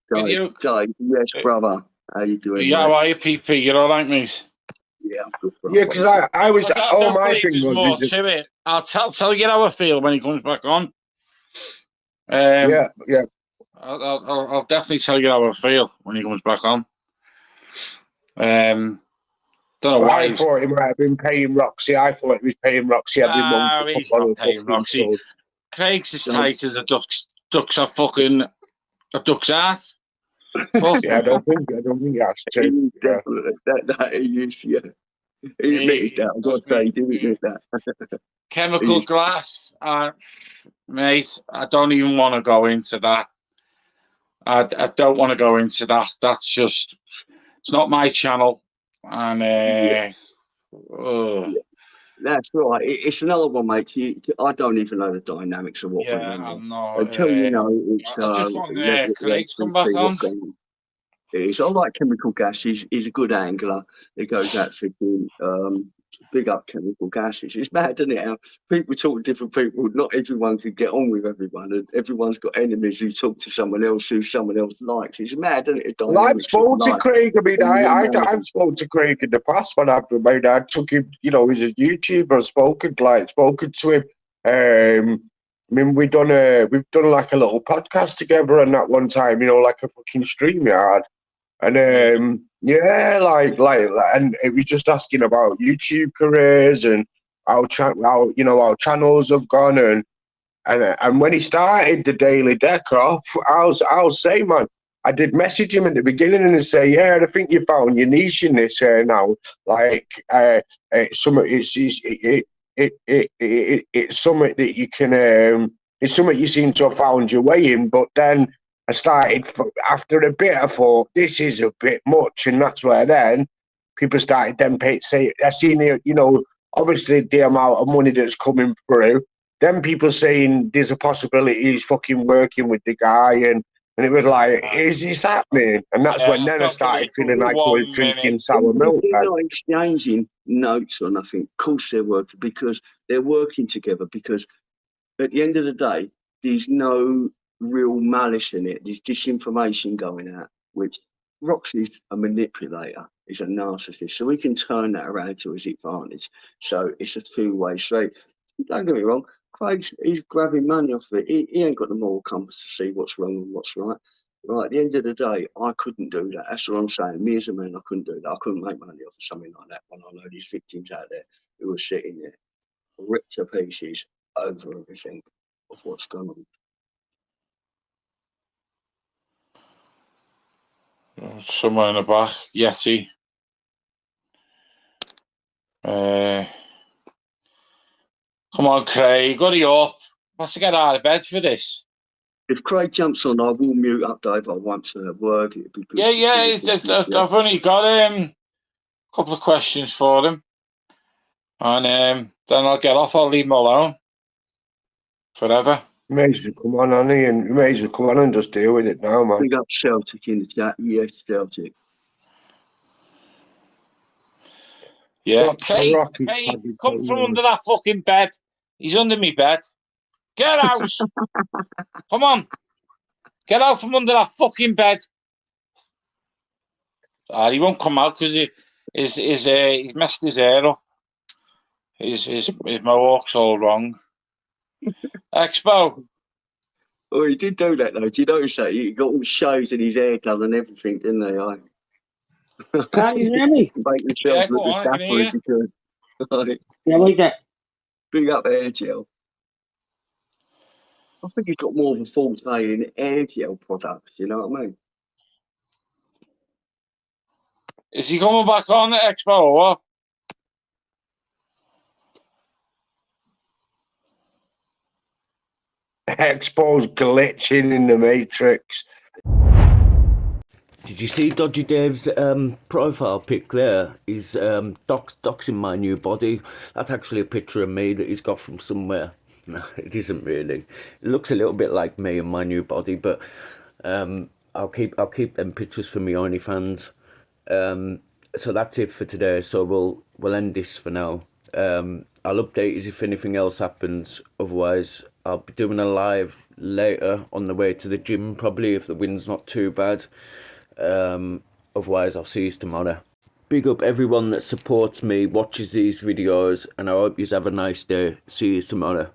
guys. Yes, brother. How you doing? Yeah, how are you, PP? You're all right, mate? Yeah, I'm good. Yeah, because I was all my thing there's more was to it. I'll tell you how I feel when he comes back on. Yeah. I'll definitely tell you how I feel when he comes back on. Don't know why. I thought he might have been paying Roxy. I thought he was paying Roxy every month. He's not paying Roxy. Craig's as tight as a duck's fucking a duck's ass. Yeah, I don't think he has to. That he is, yeah. He admits that. I've got to say, he did admit that. Chemical glass, mate. I don't even want to go into that. I don't want to go into that. That's just, it's not my channel. And that's right. It's another one, mate. I don't even know the dynamics of what went on. I'm not. Until you know, it's I just want Craig to come back on. I like Chemical Gas. He's a good angler. He goes out fishing. Big up Chemical Gases. It's mad, isn't it? How people talk to different people. Not everyone can get on with everyone, and everyone's got enemies who talk to someone else who someone else likes. It's mad, isn't it? Well, I've spoken to Craig. I mean, I've spoken to Craig in the past when I took him. You know, he's a YouTuber. I've spoken to him. I mean, we've done like a little podcast together, and that one time, you know, like a fucking StreamYard. And and it was just asking about YouTube careers and how channels have gone, and when he started the Daily Deck off, I'll say, man, I did message him at the beginning and say, yeah, I think you found your niche in this now. Like, it's something that you can, it's something you seem to have found your way in. But then I started, after a bit, I thought, this is a bit much. And that's where then people started say, I seen it, you know, obviously the amount of money that's coming through. Then people saying there's a possibility he's fucking working with the guy. And it was like, is this happening? And that's when then I started feeling like I was drinking sour milk. They're not exchanging notes or nothing. Of course they're working, because they're working together, because at the end of the day, there's no real malice in it. There's disinformation going out, which Roxy's a manipulator. He's a narcissist, so we can turn that around to his advantage. So it's a two-way street. Don't get me wrong. He's grabbing money off of it. He ain't got the moral compass to see what's wrong and what's right. Right, at the end of the day, I couldn't do that. That's what I'm saying. Me as a man, I couldn't do that. I couldn't make money off of something like that when I know these victims out there who are sitting there, ripped to pieces over everything of what's going on. Somewhere in the back, Yeti. Come on, Craig, hurry up. What's to get out of bed for this? If Craig jumps on, I will mute up, Dave. I won't say a word. It'd be good. I've only got a couple of questions for him. And then I'll get off. I'll leave him alone. Forever. You may as well come on, Annie, and you may as well come on and just deal with it now, man. Big up Celtic in the chat. Yes, Celtic. Yeah. Craig, come from under that fucking bed. He's under me bed. Get out! Come on. Get out from under that fucking bed. He won't come out because he's messed his hair up. His mohawk's all wrong. Expo. Oh, he did do that though. Did you notice that? He got all shaves in his hair done and everything, didn't they? Can't you hear me? Make themselves look as dapper as you could. Yeah, like that. Big up hair gel. I think he's got more of a forte in hair gel products, you know what I mean? Is he coming back on the Expo or what? Expo's glitching in the Matrix. Did you see Dodgy Dave's profile pic there? He's doxing my new body. That's actually a picture of me that he's got from somewhere. No, it isn't really. It looks a little bit like me and my new body, but I'll keep them pictures for my OnlyFans. So that's it for today. So we'll end this for now. I'll update you if anything else happens. Otherwise, I'll be doing a live later on the way to the gym, probably if the wind's not too bad. Otherwise, I'll see you tomorrow. Big up everyone that supports me, watches these videos, and I hope you have a nice day. See you tomorrow.